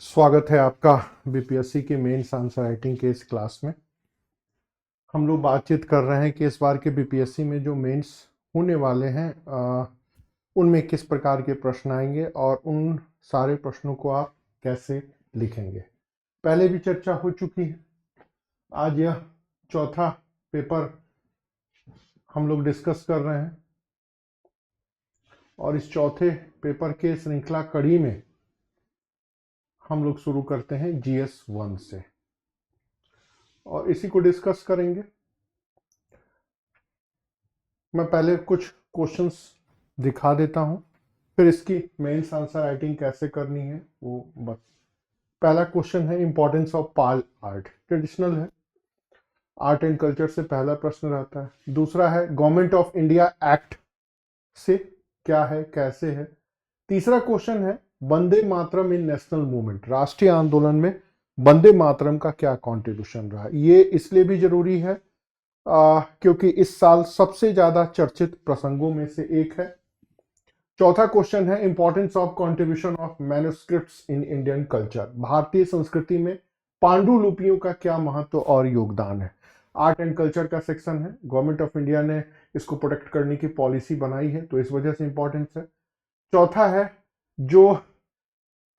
स्वागत है आपका बीपीएससी के मेंस आंसर राइटिंग के इस क्लास में। हम लोग बातचीत कर रहे हैं कि इस बार के बीपीएससी में जो मेंस होने वाले हैं उनमें किस प्रकार के प्रश्न आएंगे और उन सारे प्रश्नों को आप कैसे लिखेंगे। पहले भी चर्चा हो चुकी है। आज यह चौथा पेपर हम लोग डिस्कस कर रहे हैं और इस चौथे पेपर के श्रृंखला कड़ी में हम लोग शुरू करते हैं जीएस 1 से और इसी को डिस्कस करेंगे। मैं पहले कुछ क्वेश्चंस दिखा देता हूं, फिर इसकी मेंस आंसर राइटिंग कैसे करनी है वो बस। पहला क्वेश्चन है importance of Pal art. Traditional है, आर्ट एंड कल्चर से पहला प्रश्न रहता है। दूसरा है गवर्नमेंट ऑफ इंडिया एक्ट से क्या है, कैसे है। तीसरा क्वेश्चन है वंदे मातरम इन नेशनल मूवमेंट, राष्ट्रीय आंदोलन में वंदे मातरम का क्या कंट्रीब्यूशन रहा। ये इसलिए भी जरूरी है क्योंकि इस साल सबसे ज्यादा चर्चित प्रसंगों में से एक है। चौथा क्वेश्चन है importance of contribution of manuscripts in Indian culture, भारतीय संस्कृति में पांडुलिपियों का क्या महत्व और योगदान है। आर्ट एंड कल्चर का सेक्शन है। गवर्नमेंट ऑफ इंडिया ने इसको प्रोटेक्ट करने की पॉलिसी बनाई है तो इस वजह से इंपॉर्टेंस है। चौथा है जो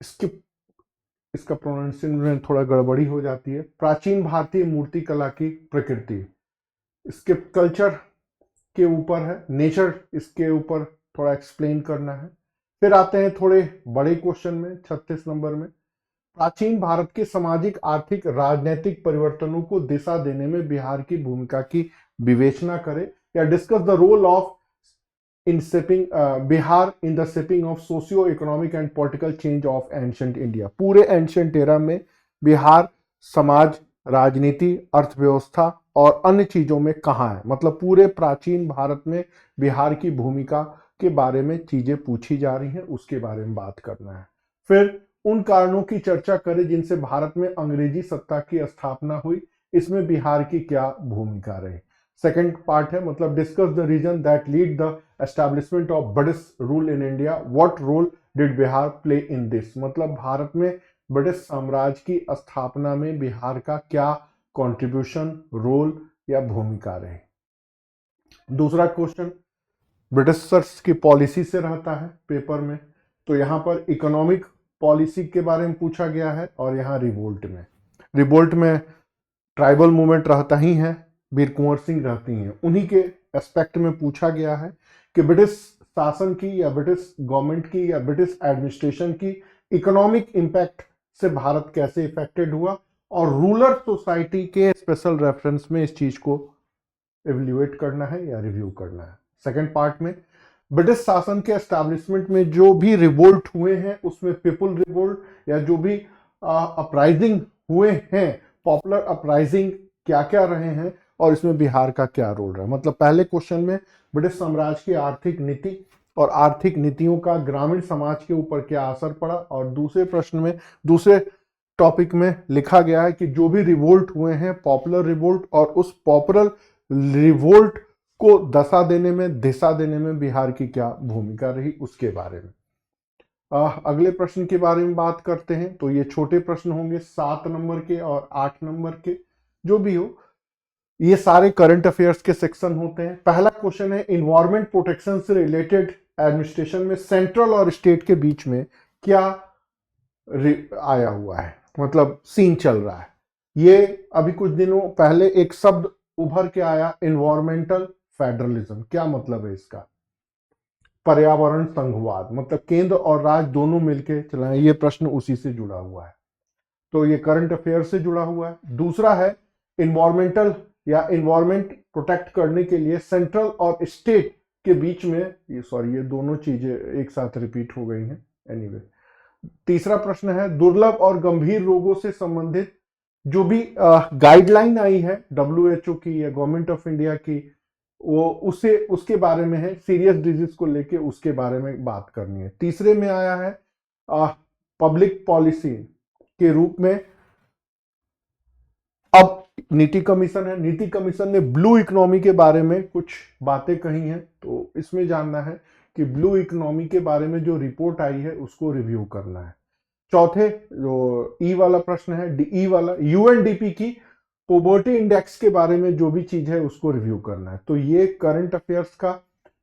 इसका प्रोनाउंसिएशन में थोड़ा गड़बड़ी हो जाती है, प्राचीन भारतीय मूर्ति कला की प्रकृति, इसके कल्चर के ऊपर है, नेचर इसके ऊपर थोड़ा एक्सप्लेन करना है। फिर आते हैं थोड़े बड़े क्वेश्चन में 36 नंबर में, प्राचीन भारत के सामाजिक आर्थिक राजनीतिक परिवर्तनों को दिशा देने में बिहार की भूमिका की विवेचना करें या discuss the role of in shaping Bihar in the shaping of socio economic and political change of ancient India. पूरे एंशिएंट एरा में बिहार समाज, राजनीति, अर्थव्यवस्था और अन्य चीजों में कहाँ है, मतलब पूरे प्राचीन भारत में बिहार की भूमिका के बारे में चीजें पूछी जा रही हैं, उसके बारे में बात करना है। फिर उन कारणों की चर्चा करें जिनसे भारत में अंग्रेजी सत्ता की स्थापना हुई, इसमें बिहार की क्या भूमिका रही। सेकंड पार्ट है मतलब discuss the reason that lead the establishment of British rule in India, what role did Bihar play in this, मतलब भारत में ब्रिटिश साम्राज्य की स्थापना में बिहार का क्या कंट्रीब्यूशन, रोल या भूमिका रही। दूसरा क्वेश्चन ब्रिटिशर्स की पॉलिसी से रहता है पेपर में, तो यहां पर इकोनॉमिक पॉलिसी के बारे में पूछा गया है और यहां रिवोल्ट में ट्राइबल मूवमेंट रहता ही है, वीर कुंवर सिंह रहती हैं, उन्हीं के एस्पेक्ट में पूछा गया है कि ब्रिटिश शासन की या ब्रिटिश गवर्नमेंट की या ब्रिटिश एडमिनिस्ट्रेशन की इकोनॉमिक इंपैक्ट से भारत कैसे इफेक्टेड हुआ और रूरल सोसाइटी के स्पेशल रेफरेंस में इस चीज को एवेल्युएट करना है या रिव्यू करना है। सेकंड पार्ट में ब्रिटिश शासन के एस्टैब्लिशमेंट में जो भी रिवोल्ट हुए हैं उसमें पीपल रिवोल्ट या जो भी अपराइजिंग हुए हैं, पॉपुलर अपराइजिंग क्या क्या रहे हैं और इसमें बिहार का क्या रोल रहा है। मतलब पहले क्वेश्चन में ब्रिटिश साम्राज्य की आर्थिक नीति और आर्थिक नीतियों का ग्रामीण समाज के ऊपर क्या असर पड़ा, और दूसरे प्रश्न में दूसरे टॉपिक में लिखा गया है कि जो भी रिवोल्ट हुए हैं पॉपुलर रिवोल्ट और उस पॉपुलर रिवोल्ट को दिशा देने में बिहार की क्या भूमिका रही, उसके बारे में। अगले प्रश्न के बारे में बात करते हैं तो ये छोटे प्रश्न होंगे 7 नंबर के और 8 नंबर के, जो भी हो ये सारे करंट अफेयर्स के सेक्शन होते हैं। पहला क्वेश्चन है इन्वायरमेंट प्रोटेक्शन से रिलेटेड एडमिनिस्ट्रेशन में सेंट्रल और स्टेट के बीच में क्या आया हुआ है, मतलब सीन चल रहा है। ये अभी कुछ दिनों पहले एक शब्द उभर के आया, इन्वायरमेंटल फेडरलिज्म। क्या मतलब है इसका? पर्यावरण संघवाद, मतलब केंद्र और राज्य दोनों मिलकर चलाएं। ये प्रश्न उसी से जुड़ा हुआ है, तो ये करंट अफेयर से जुड़ा हुआ है। दूसरा है इन्वायरमेंटल या इन्वायरमेंट प्रोटेक्ट करने के लिए सेंट्रल और स्टेट के बीच में ये दोनों चीजें एक साथ रिपीट हो गई हैं। एनीवे, तीसरा प्रश्न है दुर्लभ और गंभीर रोगों से संबंधित जो भी गाइडलाइन आई है WHO की या गवर्नमेंट ऑफ इंडिया की, वो उसके बारे में है, सीरियस डिजीज को लेके उसके बारे में बात करनी है। तीसरे में आया है पब्लिक पॉलिसी के रूप में अब नीति कमीशन है। नीति कमीशन ने ब्लू इकोनॉमी के बारे में कुछ बातें कही हैं, तो इसमें जानना है कि ब्लू इकोनॉमी के बारे में जो रिपोर्ट आई है उसको रिव्यू करना है। चौथे जो ई वाला प्रश्न है, ई वाला, यूएनडीपी की पॉवर्टी इंडेक्स के बारे में जो भी चीज है उसको रिव्यू करना है। तो ये करंट अफेयर्स का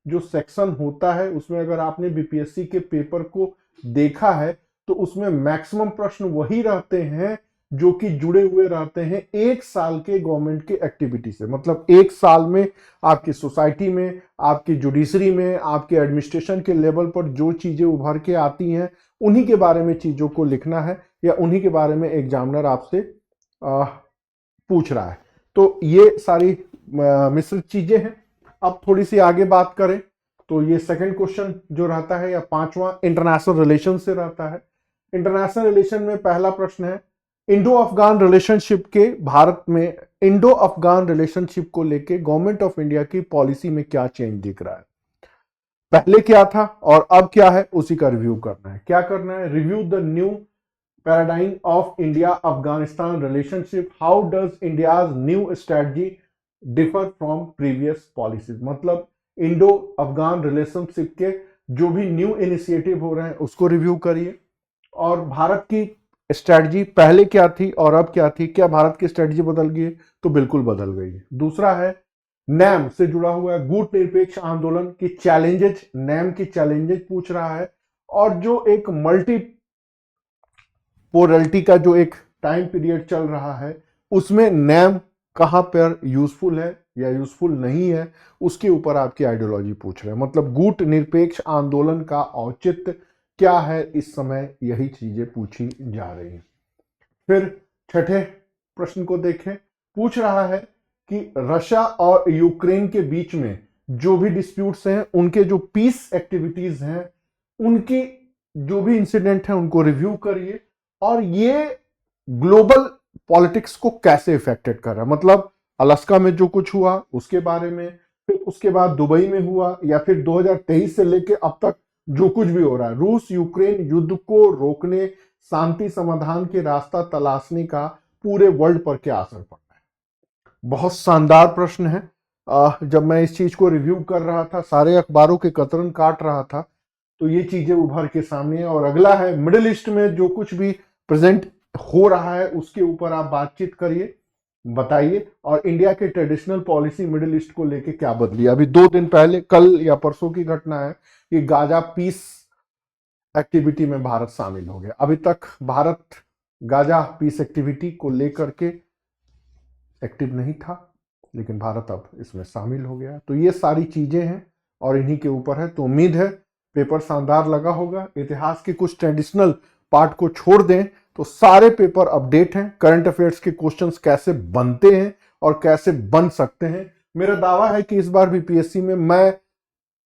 जो सेक्शन होता है उसमें अगर आपने बीपीएससी के पेपर को देखा है तो उसमें मैक्सिमम प्रश्न वही रहते हैं जो कि जुड़े हुए रहते हैं एक साल के गवर्नमेंट के एक्टिविटी से। मतलब एक साल में आपकी सोसाइटी में, आपकी जुडिशरी में, आपके एडमिनिस्ट्रेशन के लेवल पर जो चीजें उभर के आती हैं उन्हीं के बारे में चीजों को लिखना है या उन्हीं के बारे में एग्जामिनर आपसे पूछ रहा है। तो ये सारी मिश्रित चीजें हैं। अब थोड़ी सी आगे बात करें तो ये सेकंड क्वेश्चन जो रहता है या पांचवा इंटरनेशनल रिलेशन से रहता है। इंटरनेशनल रिलेशन में पहला प्रश्न है इंडो अफगान रिलेशनशिप के भारत में इंडो अफगान रिलेशनशिप को लेके गवर्नमेंट ऑफ इंडिया की पॉलिसी में क्या चेंज दिख रहा है। पहले क्या था और अब क्या है उसी का रिव्यू करना है। क्या करना है? Review the new paradigm of India Afghanistan relationship, how does India's new strategy differ from previous policies. मतलब इंडो अफगान रिलेशनशिप के जो भी न्यू इनिशिएटिव हो रहे हैं उसको रिव्यू करिए और भारत की स्ट्रेटजी पहले क्या थी और अब क्या थी। क्या भारत की स्ट्रेटजी बदल गई? तो बिल्कुल बदल गई है। दूसरा है नैम से जुड़ा हुआ है, गुट निरपेक्ष आंदोलन की चैलेंजेज, नैम की चैलेंजेज पूछ रहा है। और जो एक मल्टी पोलरिटी का जो एक टाइम पीरियड चल रहा है उसमें नैम कहां पर यूजफुल है या यूजफुल नहीं है उसके ऊपर आपकी आइडियोलॉजी पूछ रहे हैं। मतलब गुट निरपेक्ष आंदोलन का औचित्य क्या है इस समय, यही चीजें पूछी जा रही हैं। फिर छठे प्रश्न को देखें। पूछ रहा है कि रशिया और यूक्रेन के बीच में जो भी डिस्प्यूट्स हैं उनके जो पीस एक्टिविटीज हैं उनकी जो भी इंसिडेंट है उनको रिव्यू करिए और ये ग्लोबल पॉलिटिक्स को कैसे इफेक्टेड कर रहा है। मतलब अलास्का में जो कुछ हुआ उसके बारे में, फिर उसके बाद दुबई में हुआ या फिर 2023 से लेके अब तक जो कुछ भी हो रहा है, रूस यूक्रेन युद्ध को रोकने, शांति समाधान के रास्ता तलाशने का पूरे वर्ल्ड पर क्या असर पड़ रहा है। बहुत शानदार प्रश्न है। जब मैं इस चीज को रिव्यू कर रहा था, सारे अखबारों के कतरन काट रहा था, तो ये चीजें उभर के सामने है। और अगला है मिडिल ईस्ट में जो कुछ भी प्रेजेंट हो रहा है उसके ऊपर आप बातचीत करिए, बताइए और इंडिया के ट्रेडिशनल पॉलिसी मिडिल ईस्ट को लेके क्या बदली। अभी 2 दिन पहले, कल या परसों की घटना है कि गाजा पीस एक्टिविटी में भारत शामिल हो गया। अभी तक भारत गाजा पीस एक्टिविटी को लेकर के एक्टिव नहीं था, लेकिन भारत अब इसमें शामिल हो गया। तो ये सारी चीजें हैं और इन्हीं के ऊपर है। तो उम्मीद है पेपर शानदार लगा होगा। इतिहास के कुछ ट्रेडिशनल पार्ट को छोड़ दें तो सारे पेपर अपडेट हैं। करंट अफेयर्स के क्वेश्चंस कैसे बनते हैं और कैसे बन सकते हैं। मेरा दावा है कि इस बार भी पीएससी में मैं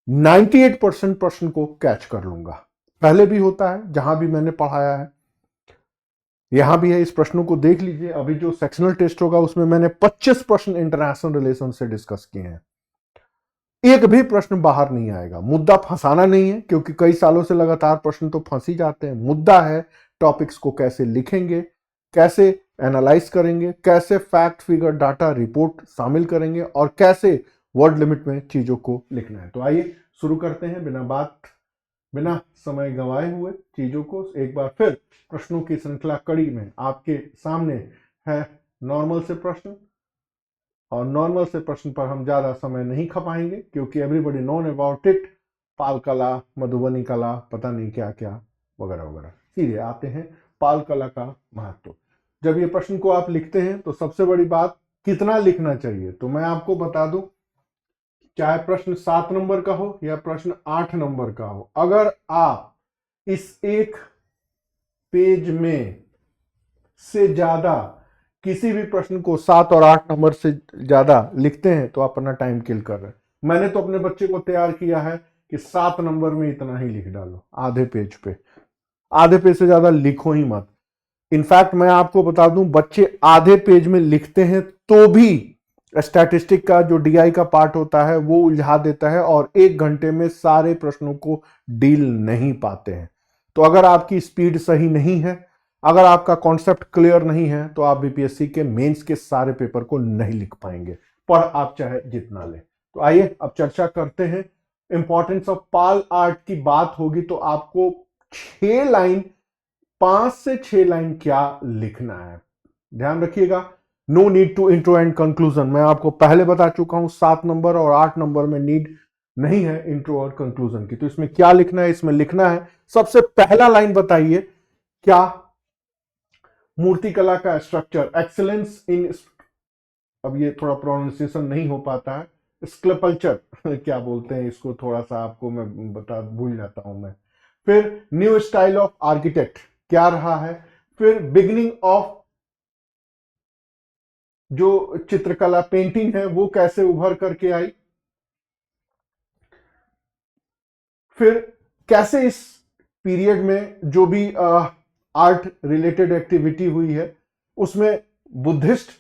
98% प्रश्न को कैच कर लूंगा। पहले भी होता है जहां भी मैंने पढ़ाया है, यहां भी है। इस प्रश्नों को देख लीजिए। अभी जो सेक्शनल टेस्ट होगा उसमें मैंने 25 प्रश्न इंटरनेशनल रिलेशन से डिस्कस किए हैं। एक भी प्रश्न बाहर नहीं आएगा। मुद्दा फंसाना नहीं है, क्योंकि कई सालों से लगातार प्रश्न तो फंस ही जाते हैं। मुद्दा है टॉपिक्स को कैसे लिखेंगे, कैसे एनालाइज करेंगे, कैसे फैक्ट फिगर डाटा रिपोर्ट शामिल करेंगे और कैसे वर्ड लिमिट में चीजों को लिखना है। तो आइए शुरू करते हैं बिना समय गंवाए हुए चीजों को। एक बार फिर प्रश्नों की श्रृंखला कड़ी में आपके सामने है नॉर्मल से प्रश्न, और नॉर्मल से प्रश्न पर हम ज्यादा समय नहीं खपाएंगे क्योंकि एवरीबॉडी नोन अबाउट इट। पाल कला, मधुबनी कला, पता नहीं क्या क्या वगैरह वगैरह। सीधे आते हैं पाल कला का महत्व। जब ये प्रश्न को आप लिखते हैं तो सबसे बड़ी बात कितना लिखना चाहिए। तो मैं आपको बता दूं, चाहे प्रश्न 7 नंबर का हो या प्रश्न 8 नंबर का हो, अगर आप इस एक पेज में से ज्यादा किसी भी प्रश्न को 7 और 8 नंबर से ज्यादा लिखते हैं तो आप अपना टाइम किल कर रहे हैं। मैंने तो अपने बच्चे को तैयार किया है कि 7 नंबर में इतना ही लिख डालो, आधे पेज पे। आधे पेज से ज्यादा लिखो ही मत। इनफैक्ट मैं आपको बता दूं, बच्चे आधे पेज में लिखते हैं तो भी स्टैटिस्टिक का जो डीआई का पार्ट होता है वो उलझा देता है और 1 घंटे में सारे प्रश्नों को डील नहीं पाते हैं। तो अगर आपकी स्पीड सही नहीं है, अगर आपका कॉन्सेप्ट क्लियर नहीं है, तो आप बीपीएससी के मेंस के सारे पेपर को नहीं लिख पाएंगे, पढ़ आप चाहे जितना ले। तो आइए अब चर्चा करते हैं। इंपॉर्टेंस ऑफ पाल आर्ट की बात होगी तो आपको 6 लाइन 5 से 6 लाइन क्या लिखना है, ध्यान रखिएगा। No need to intro and conclusion, मैं आपको पहले बता चुका हूं 7 नंबर और 8 नंबर में नीड नहीं है इंट्रो और कंक्लूजन की। तो इसमें क्या लिखना है, इसमें लिखना है सबसे पहला लाइन बताइए क्या मूर्तिकला का स्ट्रक्चर एक्सीलेंस इन, अब ये थोड़ा प्रोनाउंसिएशन नहीं हो पाता है, स्कल्पचर क्या बोलते हैं इसको, थोड़ा सा आपको मैं बता भूल जाता हूं मैं। फिर न्यू स्टाइल ऑफ आर्किटेक्ट क्या रहा है, फिर बिगिनिंग ऑफ जो चित्रकला पेंटिंग है वो कैसे उभर करके आई, फिर कैसे इस पीरियड में जो भी आर्ट रिलेटेड एक्टिविटी हुई है उसमें बुद्धिस्ट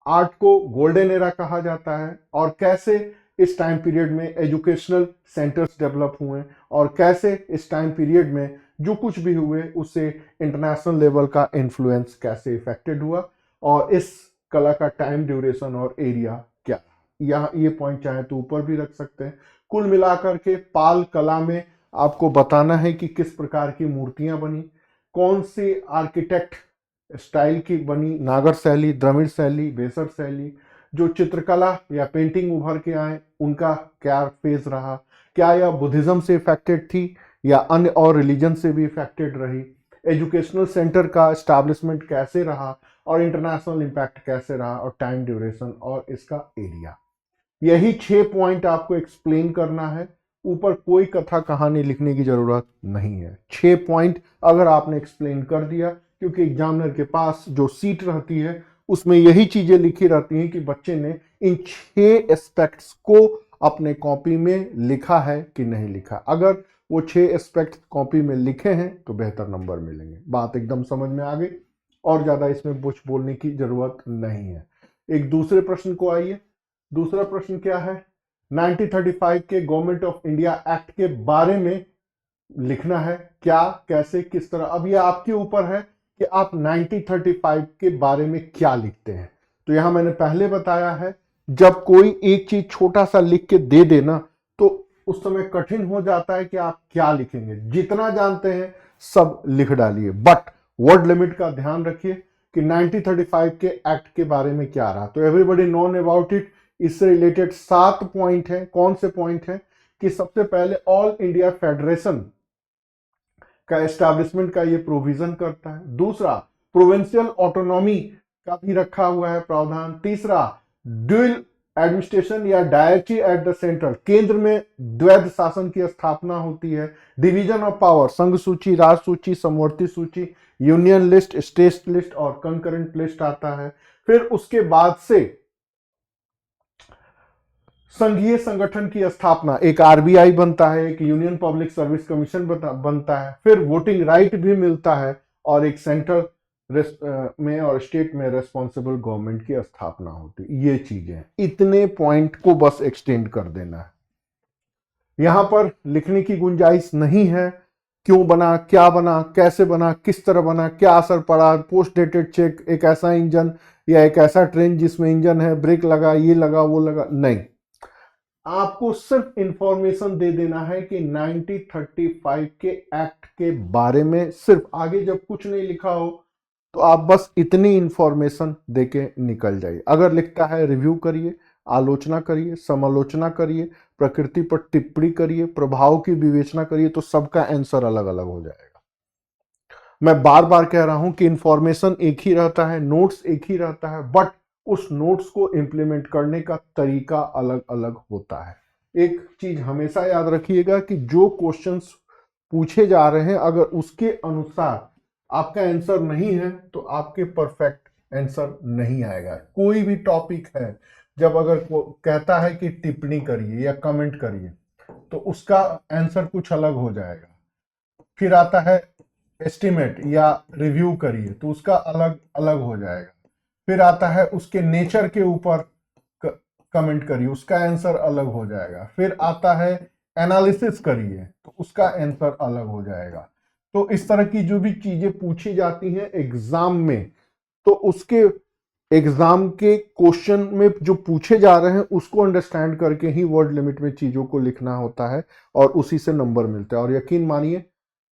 आर्ट को गोल्डन एरा कहा जाता है, और कैसे इस टाइम पीरियड में एजुकेशनल सेंटर्स डेवलप हुए और कैसे इस टाइम पीरियड में जो कुछ भी हुए उससे इंटरनेशनल लेवल का इन्फ्लुएंस कैसे इफेक्टेड हुआ, और इस कला का टाइम ड्यूरेशन और एरिया क्या। यहाँ ये पॉइंट चाहे तो ऊपर भी रख सकते हैं। कुल मिलाकर के पाल कला में आपको बताना है कि किस प्रकार की मूर्तियां बनी, कौन सी आर्किटेक्ट स्टाइल की बनी, नागर शैली, द्रविड़ शैली, बेसर शैली, जो चित्रकला या पेंटिंग उभर के आए उनका क्या फेज रहा, क्या यह बुद्धिज्म से इफेक्टेड थी या अन्य और रिलीजन से भी इफेक्टेड रही, एजुकेशनल सेंटर का एस्टैब्लिशमेंट कैसे रहा और इंटरनेशनल इंपैक्ट कैसे रहा, और टाइम ड्यूरेशन और इसका एरिया। यही 6 पॉइंट आपको एक्सप्लेन करना है, ऊपर कोई कथा कहानी लिखने की जरूरत नहीं है। 6 पॉइंट अगर आपने एक्सप्लेन कर दिया, क्योंकि एग्जामिनर के पास जो सीट रहती है उसमें यही चीजें लिखी रहती हैं कि बच्चे ने इन 6 एस्पेक्ट्स को अपने कॉपी में लिखा है कि नहीं लिखा। अगर वो 6 एस्पेक्ट कॉपी में लिखे हैं तो बेहतर नंबर मिलेंगे। बात एकदम समझ में आ गई, और ज्यादा इसमें कुछ बोलने की जरूरत नहीं है। एक दूसरे प्रश्न को आइए। दूसरा प्रश्न क्या है, 1935 के गवर्नमेंट ऑफ इंडिया एक्ट के बारे में लिखना है, क्या, कैसे, किस तरह। अब ये आपके ऊपर है कि आप 1935 के बारे में क्या लिखते हैं। तो यहां मैंने पहले बताया है, जब कोई एक चीज छोटा सा लिख के दे देना तो उस समय कठिन हो जाता है कि आप क्या लिखेंगे। जितना जानते हैं सब लिख डालिए, बट वर्ड लिमिट का ध्यान रखिए कि 1935 के एक्ट के बारे में क्या रहा। तो एवरीबॉडी नोन अबाउट इट, इससे रिलेटेड 7 पॉइंट हैं। कौन से पॉइंट हैं कि सबसे पहले ऑल इंडिया फेडरेशन का एस्टैब्लिशमेंट का ये प्रोविजन करता है। दूसरा, प्रोविंशियल ऑटोनॉमी का भी रखा हुआ है प्रावधान। तीसरा, ड्यूल एडमिनिस्ट्रेशन या डायरेक्टरी एट द सेंटर, केंद्र में द्वैध शासन की स्थापना होती है। डिवीजन ऑफ पावर, संघ सूची, राज सूची, समवर्ती सूची, यूनियन लिस्ट, स्टेट लिस्ट और कंकरेंट लिस्ट आता है। फिर उसके बाद से संघीय संगठन की स्थापना, एक आरबीआई बनता है, एक यूनियन पब्लिक सर्विस कमीशन बनता है, फिर वोटिंग राइट भी मिलता है, और एक सेंट्रल में और स्टेट में रेस्पॉन्सिबल गवर्नमेंट की स्थापना होती है। ये चीजें, इतने पॉइंट को बस एक्सटेंड कर देना है। यहां पर लिखने की गुंजाइश नहीं है क्यों बना, क्या बना, कैसे बना, किस तरह बना, क्या असर पड़ा, पोस्ट डेटेड चेक, एक ऐसा इंजन या एक ऐसा ट्रेन जिसमें इंजन है, ब्रेक लगा, ये लगा, वो लगा, नहीं। आपको सिर्फ इंफॉर्मेशन दे देना है कि 1935 के एक्ट के बारे में, सिर्फ। आगे जब कुछ नहीं लिखा हो तो आप बस इतनी इंफॉर्मेशन देके निकल जाइए। अगर लिखता है रिव्यू करिए, आलोचना करिए, समालोचना करिए, प्रकृति पर टिप्पणी करिए, प्रभाव की विवेचना करिए, तो सबका आंसर अलग अलग हो जाएगा। मैं बार बार कह रहा हूं कि इंफॉर्मेशन एक ही रहता है, नोट्स एक ही रहता है, बट उस नोट्स को इंप्लीमेंट करने का तरीका अलग अलग होता है। एक चीज हमेशा याद रखिएगा कि जो क्वेश्चंस पूछे जा रहे हैं अगर उसके अनुसार आपका आंसर नहीं है तो आपके परफेक्ट आंसर नहीं आएगा। कोई भी टॉपिक है, जब अगर कहता है कि टिप्पणी करिए या कमेंट करिए तो उसका आंसर कुछ अलग हो जाएगा। फिर आता है एस्टिमेट या रिव्यू करिए तो उसका अलग अलग हो जाएगा। फिर आता है उसके नेचर के ऊपर कमेंट करिए, उसका आंसर अलग हो जाएगा। फिर आता है एनालिसिस करिए तो उसका आंसर अलग हो जाएगा। तो इस तरह की जो भी चीजें पूछी जाती हैं एग्जाम में, तो उसके एग्जाम के क्वेश्चन में जो पूछे जा रहे हैं उसको अंडरस्टैंड करके ही वर्ड लिमिट में चीजों को लिखना होता है और उसी से नंबर मिलता है। और यकीन मानिए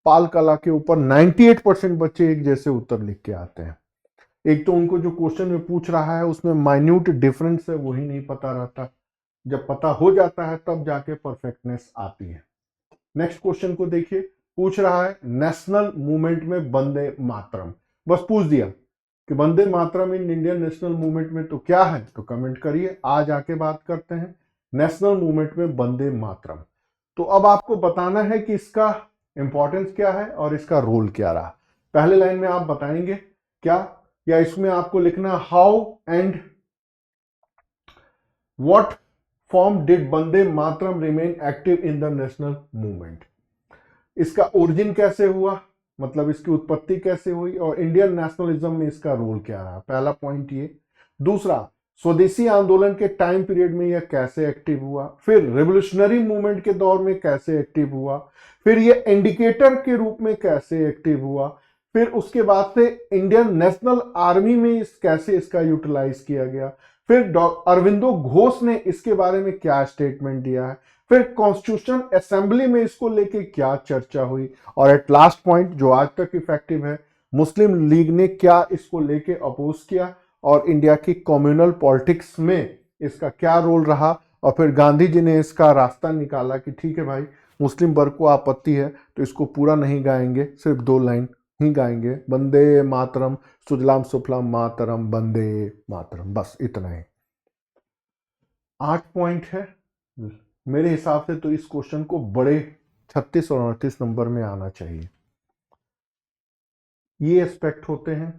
पाल कला के ऊपर 98% बच्चे एक जैसे उत्तर लिख के आते हैं। एक तो उनको जो क्वेश्चन में पूछ रहा है उसमें माइन्यूट डिफरेंस है, वही नहीं पता रहता, जब पता हो जाता है तब जाके परफेक्टनेस आती है। नेक्स्ट क्वेश्चन को देखिए, पूछ रहा है नेशनल मूवमेंट में वंदे मातरम। बस पूछ दिया कि Vande Mataram in Indian national movement में तो क्या है, तो कमेंट करिए। आज आके बात करते हैं नेशनल मूवमेंट में वंदे मातरम। तो अब आपको बताना है कि इसका इंपॉर्टेंस क्या है और इसका रोल क्या रहा। पहले लाइन में आप बताएंगे क्या, या इसमें आपको लिखना how and what form did Vande Mataram remain active in the national movement. इसका ओरिजिन कैसे हुआ, मतलब इसकी उत्पत्ति कैसे हुई, और इंडियन नेशनलिज्म में इसका रोल क्या रहा। पहला पॉइंट ये। दूसरा, स्वदेशी आंदोलन के टाइम पीरियड में यह कैसे एक्टिव हुआ, फिर रिवोल्यूशनरी मूवमेंट के दौर में कैसे एक्टिव हुआ, फिर यह इंडिकेटर के रूप में कैसे एक्टिव हुआ, फिर उसके बाद से इंडियन नेशनल आर्मी में कैसे इसका यूटिलाइज किया गया, फिर अरविंदो घोष ने इसके बारे में क्या स्टेटमेंट दिया है, फिर कॉन्स्टिट्यूशन असेंबली में इसको लेके क्या चर्चा हुई, और एट लास्ट पॉइंट जो आज तक इफेक्टिव है, मुस्लिम लीग ने क्या इसको लेके अपोज किया, और इंडिया की कम्युनल पॉलिटिक्स में इसका क्या रोल रहा, और फिर गांधी जी ने इसका रास्ता निकाला कि ठीक है भाई, मुस्लिम वर्ग को आपत्ति है तो इसको पूरा नहीं गाएंगे, सिर्फ 2 लाइन ही गाएंगे, वंदे मातरम सुजलाम सुफलाम मातरम वंदे मातरम, बस इतना ही। 8 पॉइंट है मेरे हिसाब से, तो इस क्वेश्चन को बड़े 36 और 38 नंबर में आना चाहिए। ये एस्पेक्ट होते हैं।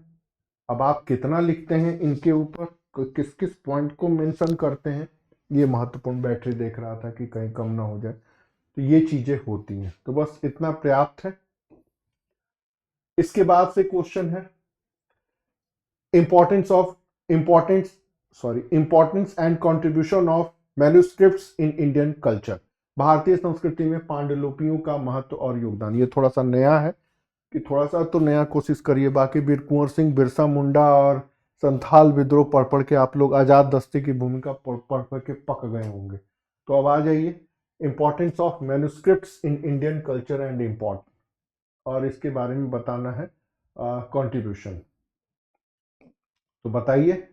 अब आप कितना लिखते हैं इनके ऊपर, किस किस पॉइंट को मेंशन करते हैं, ये महत्वपूर्ण। बैटरी देख रहा था कि कहीं कम ना हो जाए, तो ये चीजें होती हैं। तो बस इतना पर्याप्त है। इसके बाद से क्वेश्चन है importance and contribution of manuscripts in Indian culture. भारतीय संस्कृति में पांडुलिपियों का महत्व और योगदान। ये थोड़ा सा नया है कि थोड़ा सा तो नया कोशिश करिए। बाकी वीर कुंवर सिंह, बिरसा मुंडा और संथाल विद्रोह पढ़ पढ़ के आप लोग आजाद दस्ते की भूमिका पढ़ पढ़ के पक गए होंगे। तो अब आ जाइए, importance of manuscripts in Indian culture and import, और इसके बारे में बताना है कंट्रीब्यूशन। तो बताइए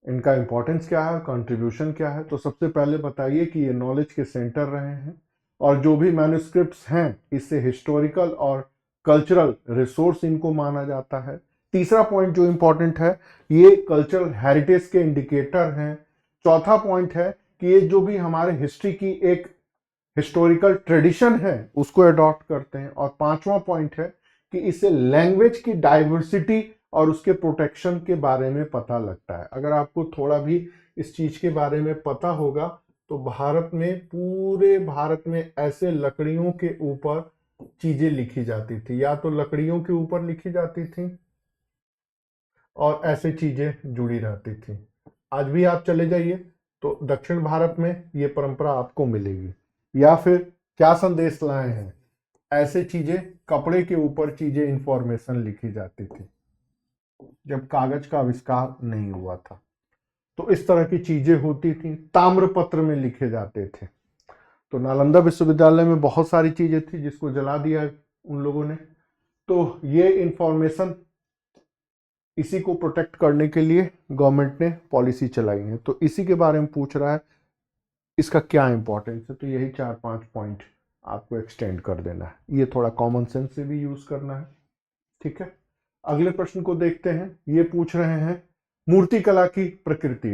इनका इंपॉर्टेंस क्या है, कंट्रीब्यूशन क्या है। तो सबसे पहले बताइए कि ये नॉलेज के सेंटर रहे हैं, और जो भी मैन्युस्क्रिप्ट्स हैं इससे हिस्टोरिकल और कल्चरल रिसोर्स इनको माना जाता है। तीसरा पॉइंट जो इंपॉर्टेंट है, ये कल्चरल हेरिटेज के इंडिकेटर हैं। चौथा पॉइंट है कि ये जो भी हमारे हिस्ट्री की एक हिस्टोरिकल ट्रेडिशन है उसको अडॉप्ट करते हैं। और पांचवा पॉइंट है कि इससे लैंग्वेज की डाइवर्सिटी और उसके प्रोटेक्शन के बारे में पता लगता है। अगर आपको थोड़ा भी इस चीज के बारे में पता होगा तो भारत में, पूरे भारत में ऐसे लकड़ियों के ऊपर चीजें लिखी जाती थी, या तो लकड़ियों के ऊपर लिखी जाती थी और ऐसे चीजें जुड़ी रहती थी। आज भी आप चले जाइए तो दक्षिण भारत में ये परंपरा आपको मिलेगी। या फिर क्या संदेश लाए हैं, ऐसे चीजें कपड़े के ऊपर चीजें इंफॉर्मेशन लिखी जाती थी जब कागज का आविष्कार नहीं हुआ था। तो इस तरह की चीजें होती थी, ताम्रपत्र में लिखे जाते थे। तो नालंदा विश्वविद्यालय में बहुत सारी चीजें थी जिसको जला दिया उन लोगों ने। तो ये इंफॉर्मेशन, इसी को प्रोटेक्ट करने के लिए गवर्नमेंट ने पॉलिसी चलाई है। तो इसी के बारे में पूछ रहा है, इसका क्या इंपॉर्टेंस है। तो यही 4-5 पॉइंट आपको एक्सटेंड कर देना है। ये थोड़ा कॉमन सेंस से भी यूज करना है, ठीक है। अगले प्रश्न को देखते हैं। ये पूछ रहे हैं मूर्तिकला की प्रकृति।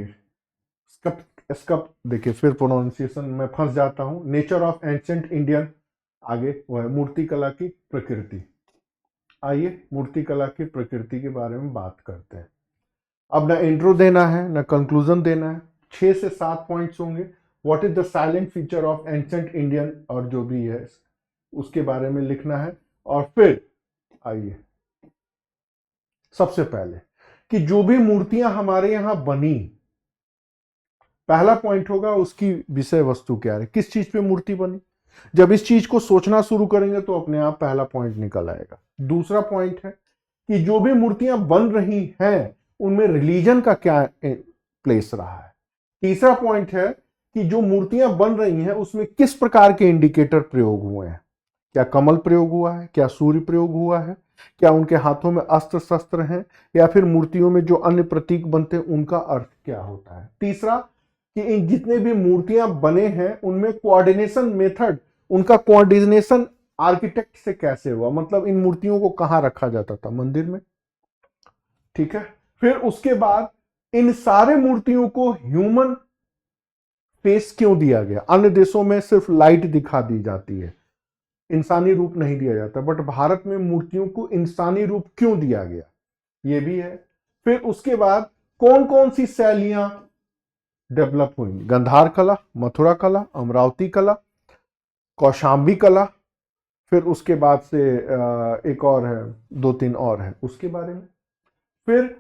इसका देखिए, फिर प्रोनाउंसिएशन में फंस जाता हूं। नेचर ऑफ एंशिएंट इंडियन, आगे वो है मूर्तिकला की प्रकृति। आइए मूर्तिकला की प्रकृति के बारे में बात करते हैं। अब ना इंट्रो देना है ना कंक्लूजन देना है। 6 से 7 पॉइंट्स होंगे। What is the silent feature of ancient Indian, और जो भी है उसके बारे में लिखना है। और फिर आइए सबसे पहले कि जो भी मूर्तियां हमारे यहां बनी, पहला पॉइंट होगा उसकी विषय वस्तु क्या है, किस चीज पे मूर्ति बनी। जब इस चीज को सोचना शुरू करेंगे तो अपने आप पहला पॉइंट निकल आएगा। दूसरा पॉइंट है कि जो भी मूर्तियां बन रही हैं उनमें रिलीजन का क्या प्लेस रहा है। तीसरा पॉइंट है कि जो मूर्तियां बन रही हैं उसमें किस प्रकार के इंडिकेटर प्रयोग हुए हैं। क्या कमल प्रयोग हुआ है, क्या सूर्य प्रयोग हुआ है, क्या उनके हाथों में अस्त्र शस्त्र हैं, या फिर मूर्तियों में जो अन्य प्रतीक बनते हैं उनका अर्थ क्या होता है। तीसरा कि इन जितने भी मूर्तियां बने हैं उनमें कोऑर्डिनेशन मेथड, उनका कोऑर्डिनेशन आर्किटेक्ट से कैसे हुआ, मतलब इन मूर्तियों को कहां रखा जाता था, मंदिर में, ठीक है। फिर उसके बाद इन सारे मूर्तियों को ह्यूमन फेस क्यों दिया गया, अन्य देशों में सिर्फ लाइट दिखा दी जाती है, इंसानी रूप नहीं दिया जाता, बट भारत में मूर्तियों को इंसानी रूप क्यों दिया गया, ये भी है। फिर उसके बाद कौन कौन सी शैलियां डेवलप हुई, गंधार कला, मथुरा कला, अमरावती कला, कौशाम्बी कला, फिर उसके बाद से एक और है, दो तीन और है उसके बारे में। फिर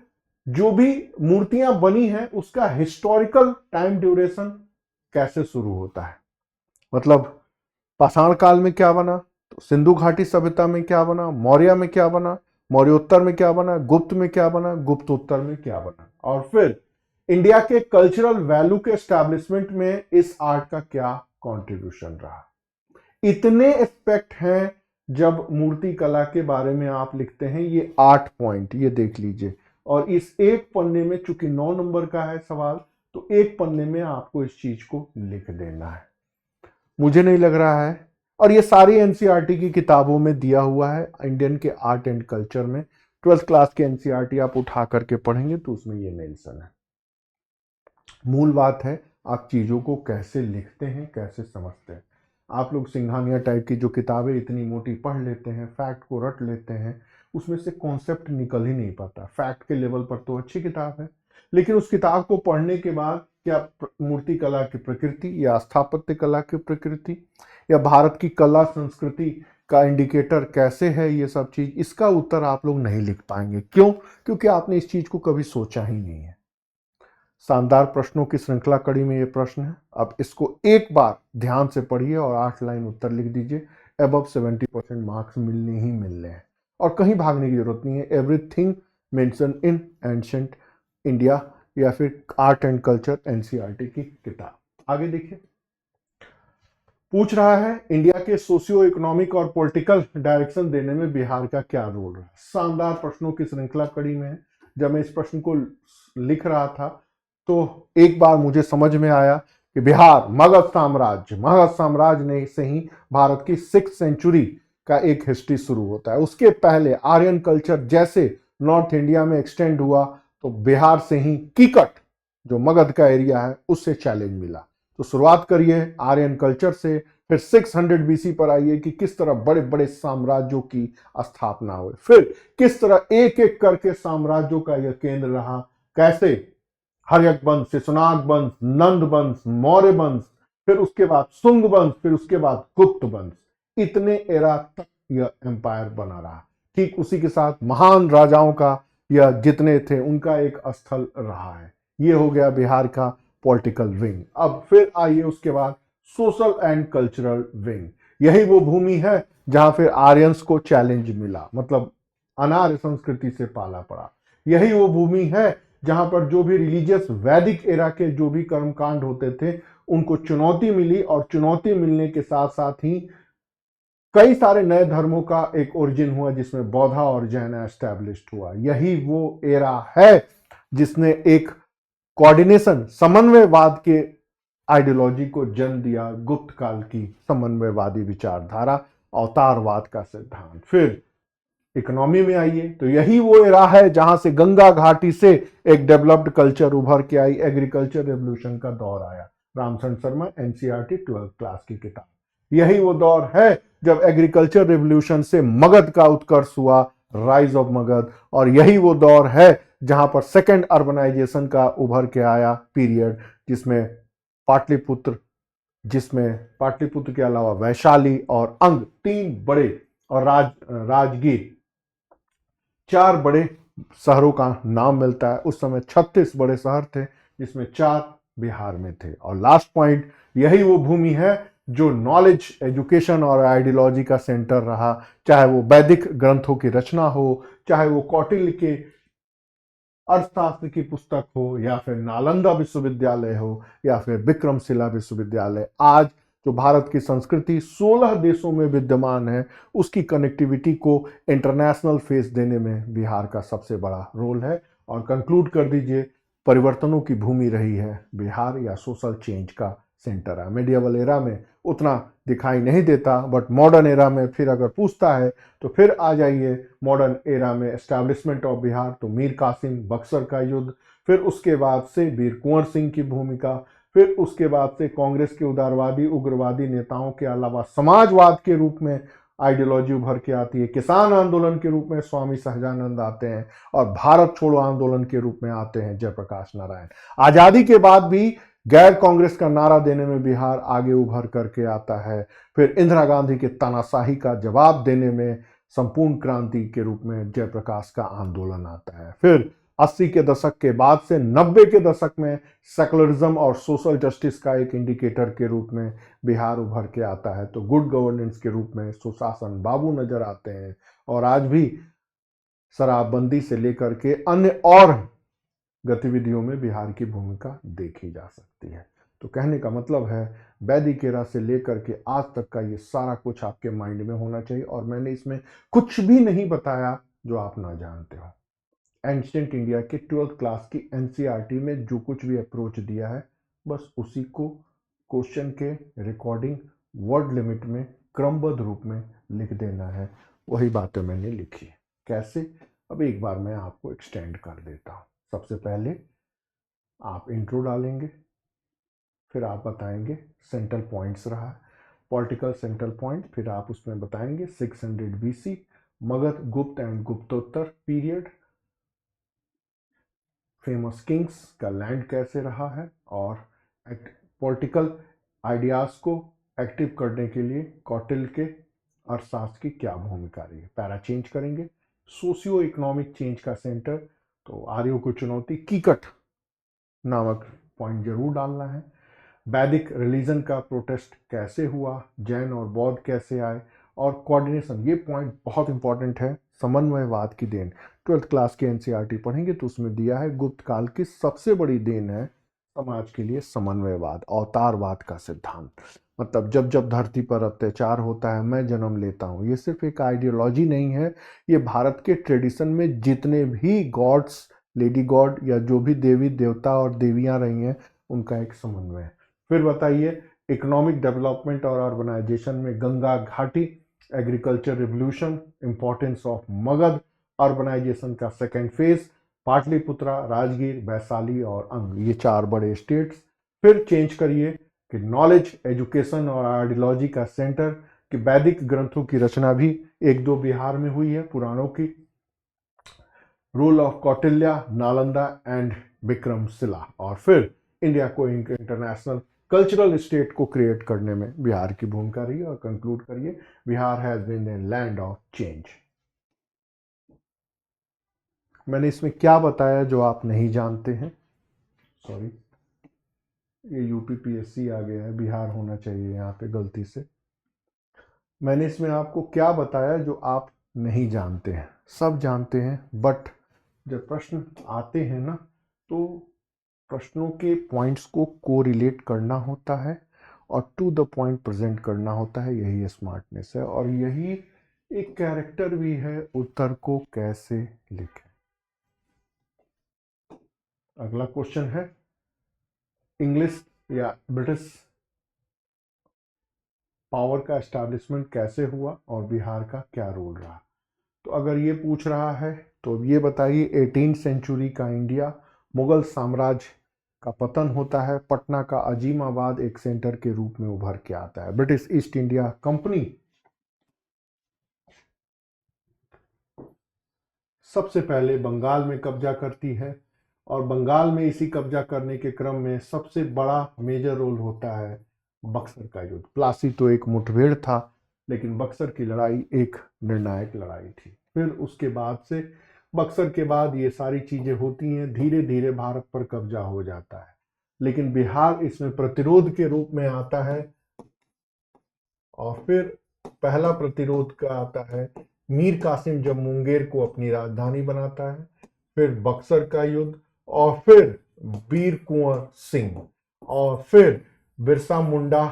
जो भी मूर्तियां बनी हैं उसका हिस्टोरिकल टाइम ड्यूरेशन कैसे शुरू होता है, मतलब पाषाण काल में क्या बना, तो सिंधु घाटी सभ्यता में क्या बना, मौर्य में क्या बना, मौर्योत्तर में क्या बना, गुप्त में क्या बना, गुप्तोत्तर में क्या बना, और फिर इंडिया के कल्चरल वैल्यू के एस्टैब्लिशमेंट में इस आर्ट का क्या कंट्रीब्यूशन रहा। इतने एस्पेक्ट हैं जब मूर्ति कला के बारे में आप लिखते हैं, ये 8 पॉइंट ये देख लीजिए, और इस एक पन्ने में चूंकि 9 नंबर का है सवाल, तो एक पन्ने में आपको इस चीज को लिख देना है। मुझे नहीं लग रहा है, और ये सारी एनसीईआरटी की किताबों में दिया हुआ है, इंडियन के आर्ट एंड कल्चर में 12th क्लास के एनसीईआरटी आप उठा करके पढ़ेंगे तो उसमें ये मेंशन है। मूल बात है आप चीजों को कैसे लिखते हैं, कैसे समझते हैं। आप लोग सिंघानिया टाइप की जो किताबें इतनी मोटी पढ़ लेते हैं, फैक्ट को रट लेते हैं, उसमें से कॉन्सेप्ट निकल ही नहीं पाता। फैक्ट के लेवल पर तो अच्छी किताब है, लेकिन उस किताब को पढ़ने के बाद क्या मूर्ति कला की प्रकृति या स्थापत्य कला की प्रकृति या भारत की कला संस्कृति का इंडिकेटर कैसे है, ये सब चीज, इसका उत्तर आप लोग नहीं लिख पाएंगे। क्यों? क्योंकि आपने इस चीज को कभी सोचा ही नहीं है। शानदार प्रश्नों की श्रृंखला कड़ी में ये प्रश्न है, अब इसको एक बार ध्यान से पढ़िए और 8 लाइन उत्तर लिख दीजिए। अबव 70% मार्क्स मिलने ही मिलने हैं और कहीं भागने की जरूरत नहीं है। Everything mention in ancient India या फिर आर्ट एंड कल्चर एनसीईआरटी की किताब। आगे देखिए, पूछ रहा है इंडिया के सोशियो इकोनॉमिक और पॉलिटिकल डायरेक्शन देने में बिहार का क्या रोल रहा। शानदार प्रश्नों की श्रृंखला कड़ी में जब मैं इस प्रश्न को लिख रहा था तो एक बार मुझे समझ में आया कि बिहार मगध साम्राज्य ने से ही भारत की 6th सेंचुरी का एक हिस्ट्री शुरू होता है। उसके पहले आर्यन कल्चर जैसे नॉर्थ इंडिया में एक्सटेंड हुआ तो बिहार से ही कीकट जो मगध का एरिया है उससे चैलेंज मिला। तो शुरुआत करिए आर्यन कल्चर से, फिर 600 बीसी पर आइए कि किस तरह बड़े बड़े साम्राज्यों की स्थापना हुई, फिर किस तरह एक एक करके साम्राज्यों का यह केंद्र रहा, कैसे हर्यक वंश, शिशुनाग वंश, नंद वंश, मौर्य वंश, फिर उसके बाद शुंग वंश, फिर उसके बाद गुप्त वंश, इतने एरा तक यह एम्पायर बना रहा। ठीक उसी के साथ महान राजाओं का यह जितने थे उनका एक स्थल रहा है। ये हो गया बिहार का पॉलिटिकल विंग। अब फिर आइए उसके बाद सोशल एंड कल्चरल विंग। यही वो भूमि है जहां फिर आर्यंस को चैलेंज मिला, मतलब अनार्य संस्कृति से पाला पड़ा। यही वो भूमि है जहां पर जो भी रिलीजियस वैदिक एरा के जो भी कर्मकांड होते थे उनको चुनौती मिली, और चुनौती मिलने के साथ साथ ही कई सारे नए धर्मों का एक ओरिजिन हुआ जिसमें बौद्धा और जैन एस्टैब्लिश्ड हुआ। यही वो एरा है जिसने एक कोऑर्डिनेशन समन्वयवाद के आइडियोलॉजी को जन्म दिया, गुप्त काल की समन्वयवादी विचारधारा, अवतारवाद का सिद्धांत। फिर इकोनॉमी में आइए तो यही वो एरा है जहां से गंगा घाटी से एक डेवलप्ड कल्चर उभर के आई, एग्रीकल्चर रेवोल्यूशन का दौर आया। Ramchandra Sharma NCERT 12th class की किताब। यही वो दौर है जब एग्रीकल्चर रेवोल्यूशन से मगध का उत्कर्ष हुआ, राइज ऑफ मगध, और यही वो दौर है जहां पर सेकेंड अर्बनाइजेशन का उभर के आया पीरियड, जिसमें पाटलिपुत्र के अलावा वैशाली और अंग 3 बड़े और राजगीर 4 बड़े शहरों का नाम मिलता है। उस समय 36 बड़े शहर थे जिसमें 4 बिहार में थे। और लास्ट पॉइंट, यही वो भूमि है जो नॉलेज, एजुकेशन और आइडियोलॉजी का सेंटर रहा, चाहे वो वैदिक ग्रंथों की रचना हो, चाहे वो कौटिल्य के अर्थशास्त्र की पुस्तक हो, या फिर नालंदा विश्वविद्यालय हो, या फिर विक्रमशिला विश्वविद्यालय। आज जो भारत की संस्कृति 16 देशों में विद्यमान है, उसकी कनेक्टिविटी को इंटरनेशनल फेस देने में बिहार का सबसे बड़ा रोल है। और कंक्लूड कर दीजिए, परिवर्तनों की भूमि रही है बिहार, या सोशल चेंज का सेंटर है। मेडिएवल एरा में उतना दिखाई नहीं देता, बट मॉडर्न एरा में फिर अगर पूछता है तो फिर आ जाइए मॉडर्न एरा में एस्टैब्लिशमेंट ऑफ बिहार, तो मीर कासिम, बक्सर का युद्ध, फिर उसके बाद से वीर कुंवर सिंह की भूमिका, फिर उसके बाद से कांग्रेस के उदारवादी उग्रवादी नेताओं के अलावा समाजवाद के रूप में आइडियोलॉजी उभर के आती है, किसान आंदोलन के रूप में स्वामी सहजानंद आते हैं, और भारत छोड़ो आंदोलन के रूप में आते हैं जयप्रकाश नारायण। आजादी के बाद भी गैर कांग्रेस का नारा देने में बिहार आगे उभर करके आता है। फिर इंदिरा गांधी के तानाशाही का जवाब देने में संपूर्ण क्रांति के रूप में जयप्रकाश का आंदोलन आता है। फिर 80 के दशक के बाद से 90 के दशक में सेकुलरिज्म और सोशल जस्टिस का एक इंडिकेटर के रूप में बिहार उभर के आता है। तो गुड गवर्नेंस के रूप में सुशासन बाबू नजर आते हैं, और आज भी शराबबंदी से लेकर के अन्य और गतिविधियों में बिहार की भूमिका देखी जा सकती है। तो कहने का मतलब है, वैदिक एरा से लेकर के आज तक का ये सारा कुछ आपके माइंड में होना चाहिए, और मैंने इसमें कुछ भी नहीं बताया जो आप ना जानते हो। एंशिएंट इंडिया के 12th क्लास की एनसीईआरटी में जो कुछ भी अप्रोच दिया है, बस उसी को क्वेश्चन के रिकॉर्डिंग वर्ड लिमिट में क्रमबद्ध रूप में लिख देना है। वही बातें मैंने लिखी है। कैसे? अब एक बार मैं आपको एक्सटेंड कर देता हूँ। सबसे पहले आप इंट्रो डालेंगे, फिर आप बताएंगे सेंट्रल पॉइंट्स रहा, पॉलिटिकल सेंट्रल पॉइंट, फिर आप उसमें बताएंगे 600 BC मगध, गुप्त एंड गुप्तोत्तर पीरियड, फेमस किंग्स का लैंड कैसे रहा है, और पॉलिटिकल आइडियाज को एक्टिव करने के लिए कौटिल्य के अर्थशास्त्र की क्या भूमिका रही है। पैरा चेंज करेंगे, सोशियो इकोनॉमिक चेंज का सेंटर, तो आर्यों को चुनौती, कीकट नामक पॉइंट जरूर डालना है। वैदिक रिलीजन का प्रोटेस्ट कैसे हुआ, जैन और बौद्ध कैसे आए, और कोऑर्डिनेशन, ये पॉइंट बहुत इंपॉर्टेंट है, समन्वयवाद की देन। 12th क्लास के एनसीईआरटी पढ़ेंगे तो उसमें दिया है गुप्त काल की सबसे बड़ी देन है समाज के लिए समन्वयवाद, अवतारवाद का सिद्धांत। मतलब जब जब धरती पर अत्याचार होता है मैं जन्म लेता हूँ, ये सिर्फ एक आइडियोलॉजी नहीं है, ये भारत के ट्रेडिशन में जितने भी गॉड्स, लेडी गॉड या जो भी देवी देवता और देवियां रही हैं उनका एक समन्वय है। फिर बताइए इकोनॉमिक डेवलपमेंट और अर्बनाइजेशन में गंगा घाटी, agriculture revolution, importance of Magadh, urbanisation का सेकेंड फेज, पाटलिपुत्रा, राजगीर, वैशाली और अंग, ये 4 बड़े स्टेट्स। फिर चेंज करिए कि नॉलेज, एजुकेशन और आइडियोलॉजी का सेंटर, कि वैदिक ग्रंथों की रचना भी 1-2 बिहार में हुई है, पुराणों की, rule of Kautilya, Nalanda and Vikramshila. और फिर इंडिया को इंटरनेशनल कल्चरल स्टेट को क्रिएट करने में बिहार की भूमिका रही। और कंक्लूड करिए, Bihar has been a land of change. मैंने इसमें क्या बताया जो आप नहीं जानते हैं? सॉरी, ये यूपीपीएससी आ गया है, बिहार होना चाहिए यहाँ पे गलती से। मैंने इसमें आपको क्या बताया जो आप नहीं जानते हैं? सब जानते हैं, बट जब प्रश्न आते हैं ना, तो प्रश्नों के पॉइंट्स को कोरिलेट करना होता है और टू द पॉइंट प्रेजेंट करना होता है। यही स्मार्टनेस है, और यही एक कैरेक्टर भी है उत्तर को कैसे लिखें। अगला क्वेश्चन है, इंग्लिश या ब्रिटिश पावर का एस्टैब्लिशमेंट कैसे हुआ और बिहार का क्या रोल रहा? तो अगर ये पूछ रहा है तो ये बताइए, 18th सेंचुरी का इंडिया, मुगल साम्राज्य का पतन होता है, पटना का अजीमाबाद एक सेंटर के रूप में उभर के आता है, ब्रिटिश ईस्ट इंडिया कंपनी सबसे पहले बंगाल में कब्जा करती है, और बंगाल में इसी कब्जा करने के क्रम में सबसे बड़ा मेजर रोल होता है बक्सर का युद्ध। प्लासी तो एक मुठभेड़ था, लेकिन बक्सर की लड़ाई एक निर्णायक लड़ाई थी। फिर उसके बाद से, बक्सर के बाद ये सारी चीजें होती हैं, धीरे धीरे भारत पर कब्जा हो जाता है, लेकिन बिहार इसमें प्रतिरोध के रूप में आता है। और फिर पहला प्रतिरोध का आता है मीर कासिम जब मुंगेर को अपनी राजधानी बनाता है, फिर बक्सर का युद्ध, और फिर वीर कुंवर सिंह, और फिर बिरसा मुंडा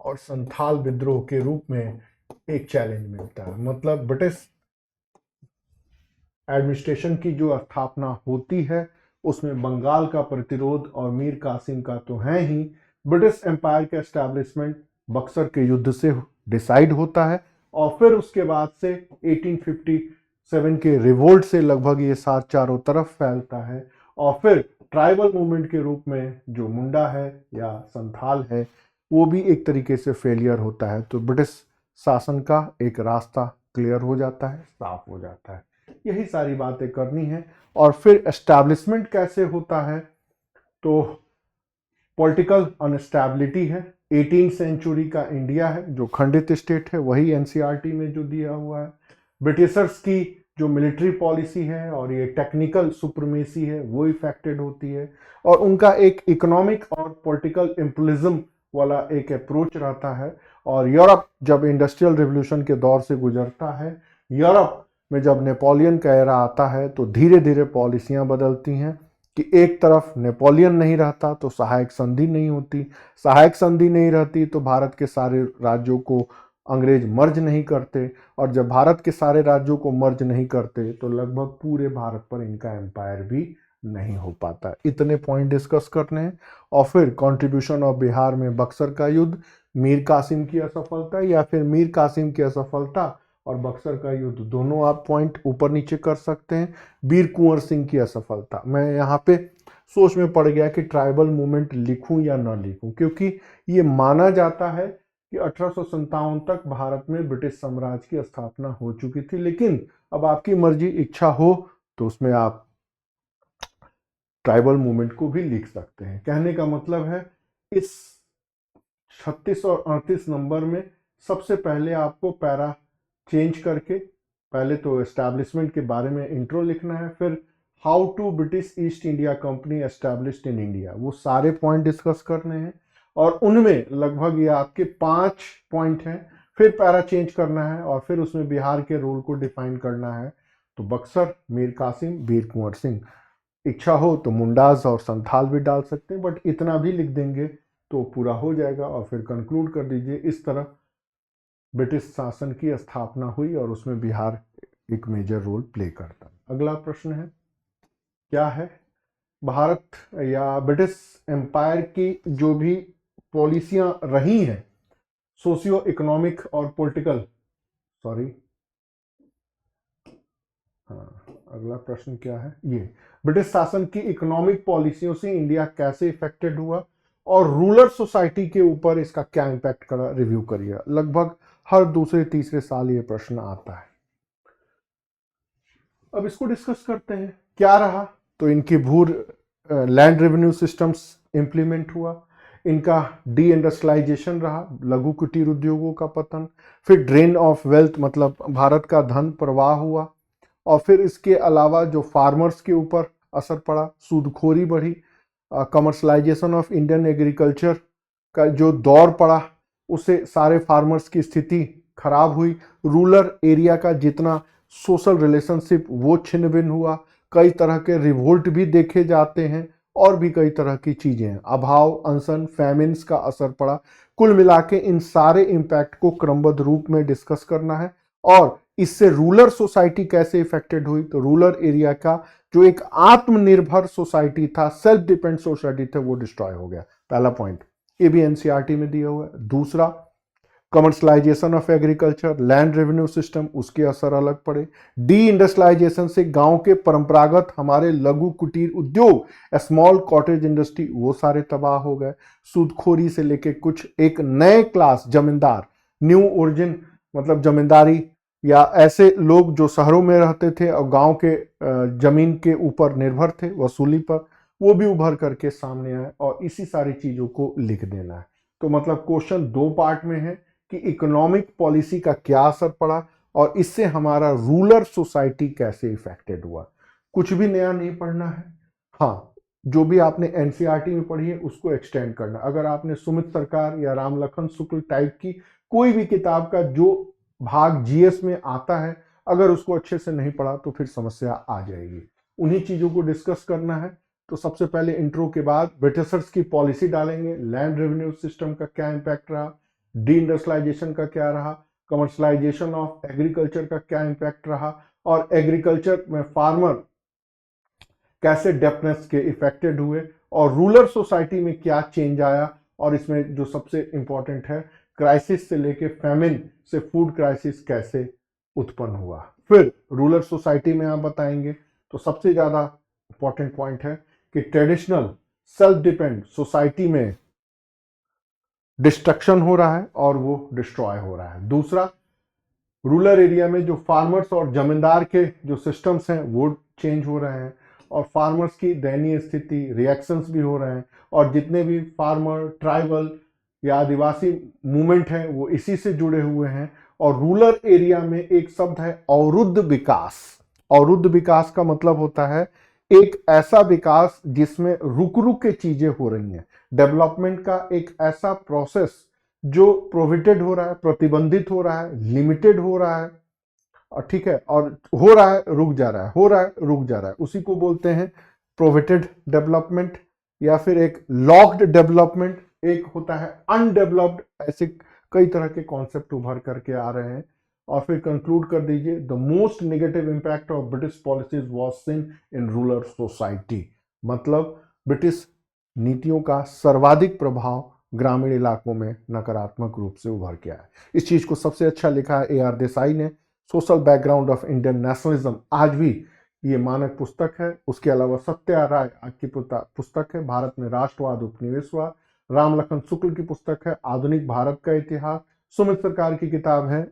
और संथाल विद्रोह के रूप में एक चैलेंज मिलता है। मतलब ब्रिटिश एडमिनिस्ट्रेशन की जो स्थापना होती है उसमें बंगाल का प्रतिरोध और मीर कासिम का तो है ही, ब्रिटिश एम्पायर का एस्टैब्लिशमेंट बक्सर के युद्ध से डिसाइड होता है और फिर उसके बाद से 1857 के रिवोल्ट से लगभग ये सार चारों तरफ फैलता है और फिर ट्राइबल मूवमेंट के रूप में जो मुंडा है या संथाल है वो भी एक तरीके से फेलियर होता है। तो ब्रिटिश शासन का एक रास्ता क्लियर हो जाता है, साफ हो जाता है। यही सारी बातें करनी है। और फिर एस्टैब्लिशमेंट कैसे होता है, तो पॉलिटिकल अनस्टेबिलिटी है। 18th सेंचुरी का इंडिया है जो खंडित स्टेट है, वही एनसीईआरटी में जो दिया हुआ है। ब्रिटिशर्स की जो मिलिट्री पॉलिसी है और ये टेक्निकल सुप्रीमेसी है वो इफेक्टेड होती है और उनका एक इकोनॉमिक और पॉलिटिकल इम्पलिज्म वाला एक अप्रोच रहता है। और यूरोप जब इंडस्ट्रियल रिवॉल्यूशन के दौर से गुजरता है, यूरोप में जब नेपोलियन का एरा आता है तो धीरे धीरे पॉलिसियां बदलती हैं कि एक तरफ नेपोलियन नहीं रहता तो सहायक संधि नहीं होती, सहायक संधि नहीं रहती तो भारत के सारे राज्यों को अंग्रेज मर्ज नहीं करते और जब भारत के सारे राज्यों को मर्ज नहीं करते तो लगभग पूरे भारत पर इनका एम्पायर भी नहीं हो पाता। इतने पॉइंट डिस्कस करने हैं। और फिर कंट्रीब्यूशन ऑफ बिहार में बक्सर का युद्ध, मीर कासिम की असफलता या फिर मीर कासिम की असफलता और बक्सर का युद्ध, दोनों आप पॉइंट ऊपर नीचे कर सकते हैं। बीर कुंवर सिंह की असफलता, मैं यहाँ पे सोच में पड़ गया कि ट्राइबल मूवमेंट लिखूं या ना लिखूं, क्योंकि ये माना जाता है कि 1857 तक भारत में ब्रिटिश साम्राज्य की स्थापना हो चुकी थी। लेकिन अब आपकी मर्जी, इच्छा हो तो उसमें आप ट्राइबल मूवमेंट को भी लिख सकते हैं। कहने का मतलब है इस 36 और 38 नंबर में सबसे पहले आपको पैरा चेंज करके पहले तो एस्टैब्लिशमेंट के बारे में इंट्रो लिखना है, फिर how to British East India company established in India, वो सारे पॉइंट डिस्कस करने हैं और उनमें लगभग ये आपके 5 पॉइंट हैं। फिर पैरा चेंज करना है और फिर उसमें बिहार के रोल को डिफाइन करना है। तो बक्सर, मीर कासिम, बीर कुंवर सिंह, इच्छा हो तो मुंडाज और संथाल भी डाल सकते हैं, बट इतना भी लिख देंगे तो पूरा हो जाएगा। और फिर कंक्लूड कर दीजिए, इस तरह ब्रिटिश शासन की स्थापना हुई और उसमें बिहार एक मेजर रोल प्ले करता है। अगला प्रश्न है, क्या है भारत या ब्रिटिश एम्पायर की जो भी पॉलिसियां रही हैं सोशियो इकोनॉमिक और पॉलिटिकल, अगला प्रश्न क्या है, ये ब्रिटिश शासन की इकोनॉमिक पॉलिसियों से इंडिया कैसे इफेक्टेड हुआ और रूरल सोसाइटी के ऊपर इसका क्या इंपैक्ट करा, रिव्यू करिए। लगभग हर दूसरे तीसरे साल ये प्रश्न आता है। अब इसको डिस्कस करते हैं। क्या रहा, तो इनकी लैंड रेवेन्यू सिस्टम्स इंप्लीमेंट हुआ, इनका डी इंडस्ट्रियलाइजेशन रहा, लघु कुटीर उद्योगों का पतन, फिर ड्रेन ऑफ वेल्थ मतलब भारत का धन प्रवाह हुआ, और फिर इसके अलावा जो फार्मर्स के ऊपर असर पड़ा, सूदखोरी बढ़ी, कमर्शलाइजेशन ऑफ इंडियन एग्रीकल्चर का जो दौर पड़ा उससे सारे फार्मर्स की स्थिति खराब हुई, रूरल एरिया का जितना सोशल रिलेशनशिप वो छिन्न भिन्न हुआ, कई तरह के रिवोल्ट भी देखे जाते हैं और भी कई तरह की चीजें हैं, अभाव, अनशन, फैमिन्स का असर पड़ा। कुल मिला के इन सारे इंपैक्ट को क्रमबद्ध रूप में डिस्कस करना है और इससे रूरल सोसाइटी कैसे इफेक्टेड हुई, तो रूरल एरिया का जो एक आत्मनिर्भर सोसाइटी था, सेल्फ डिपेंड सोसाइटी था, वो डिस्ट्रॉय हो गया। पहला पॉइंट, ये भी एनसीईआरटी में दिया हुआ है। दूसरा, commercialisation of agriculture, land revenue system, उसके असर अलग पड़े। डी इंडस्ट्रियलाइजेशन से गांव के परंपरागत हमारे लघु कुटीर उद्योग, स्मॉल कॉटेज इंडस्ट्री, वो सारे तबाह हो गए। सूदखोरी से लेके कुछ एक नए क्लास जमींदार, न्यू ओरिजिन मतलब जमींदारी या ऐसे लोग जो शहरों में रहते थे और गांव के जमीन के ऊपर निर्भर थे वसूली पर, वो भी उभर करके सामने आए और इसी सारी चीजों को लिख देना है। तो मतलब क्वेश्चन 2 पार्ट में है कि इकोनॉमिक पॉलिसी का क्या असर पड़ा और इससे हमारा रूरल सोसाइटी कैसे इफेक्टेड हुआ। कुछ भी नया नहीं पढ़ना है, हाँ जो भी आपने एनसीईआरटी में पढ़ी है उसको एक्सटेंड करना। अगर आपने सुमित सरकार या राम लखन शुक्ल टाइप की कोई भी किताब का जो भाग जीएस में आता है, अगर उसको अच्छे से नहीं पढ़ा तो फिर समस्या आ जाएगी। उन्हीं चीजों को डिस्कस करना है। तो सबसे पहले इंट्रो के बाद ब्रिटिशर्स की पॉलिसी डालेंगे, लैंड रेवेन्यू सिस्टम का क्या इंपैक्ट रहा, डी इंडस्ट्रियलाइजेशन का क्या रहा, कमर्शलाइजेशन ऑफ एग्रीकल्चर का क्या इम्पैक्ट रहा, और एग्रीकल्चर में फार्मर कैसे डेप्थनेस के इफेक्टेड हुए, और रूरल सोसाइटी में क्या चेंज आया, और इसमें जो सबसे इंपॉर्टेंट है क्राइसिस से लेके फैमिन से फूड क्राइसिस कैसे उत्पन्न हुआ। फिर रूरल सोसाइटी में आप बताएंगे तो सबसे ज्यादा इंपॉर्टेंट पॉइंट है कि ट्रेडिशनल सेल्फ डिपेंड सोसाइटी में डिस्ट्रक्शन हो रहा है और वो डिस्ट्रॉय हो रहा है। दूसरा, रूरल एरिया में जो फार्मर्स और जमींदार के जो सिस्टम्स हैं वो चेंज हो रहे हैं, और फार्मर्स की दयनीय स्थिति, रिएक्शंस भी हो रहे हैं, और जितने भी फार्मर, ट्राइबल या आदिवासी मूवमेंट हैं वो इसी से जुड़े हुए हैं। और रूरल एरिया में एक शब्द है अवरुद्ध विकास। अवरुद्ध विकास का मतलब होता है एक ऐसा विकास जिसमें रुक रुक के चीजें हो रही हैं, डेवलपमेंट का एक ऐसा प्रोसेस जो प्रोहिबिटेड हो रहा है, प्रतिबंधित हो रहा है, लिमिटेड हो रहा है, और ठीक है, और हो रहा है रुक जा रहा है, हो रहा है रुक जा रहा है, उसी को बोलते हैं प्रोहिबिटेड डेवलपमेंट, या फिर एक लॉक्ड डेवलपमेंट, एक होता है अनडेवलप्ड। ऐसे कई तरह के कॉन्सेप्ट उभर करके आ रहे हैं। और फिर कंक्लूड कर दीजिए, the most negative impact of British policies was seen in rural society. मतलब ब्रिटिश नीतियों का सर्वाधिक प्रभाव ग्रामीण इलाकों में नकारात्मक रूप से उभर के आया। इस चीज को सबसे अच्छा लिखा है A.R. देसाई ने, social background of Indian nationalism. आज भी ये मानक पुस्तक है। उसके अलावा सत्या राय आज की पुस्तक है, भारत में राष्ट्रवाद उपनिवेशवाद। राम लखन शुक्ल की पुस्तक है, आधुनिक भारत का इतिहास। सुमित सरकार की किताब है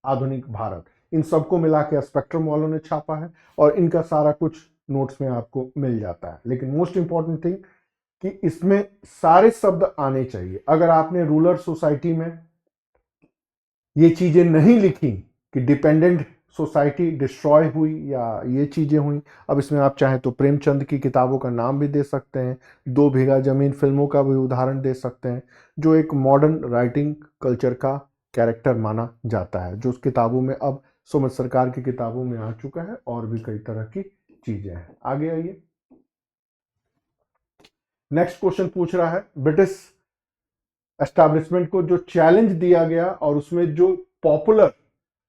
आधुनिक भारत। इन सबको मिला के स्पेक्ट्रम वालों ने छापा है, और इनका सारा कुछ नोट्स में आपको मिल जाता है। लेकिन मोस्ट इंपॉर्टेंट थिंग कि इसमें सारे शब्द आने चाहिए। अगर आपने रूरल सोसाइटी में ये चीजें नहीं लिखी कि डिपेंडेंट सोसाइटी डिस्ट्रॉय हुई या ये चीजें हुई, अब इसमें आप चाहें तो प्रेमचंद की किताबों का नाम भी दे सकते हैं, 2 बीघा जमीन फिल्मों का भी उदाहरण दे सकते हैं, जो एक मॉडर्न राइटिंग कल्चर का कैरेक्टर माना जाता है, जो उस किताबों में अब सुमित सरकार की किताबों में आ चुका है, और भी कई तरह की चीजें हैं। आगे आइए, नेक्स्ट क्वेश्चन पूछ रहा है ब्रिटिश एस्टैब्लिशमेंट को जो चैलेंज दिया गया और उसमें जो पॉपुलर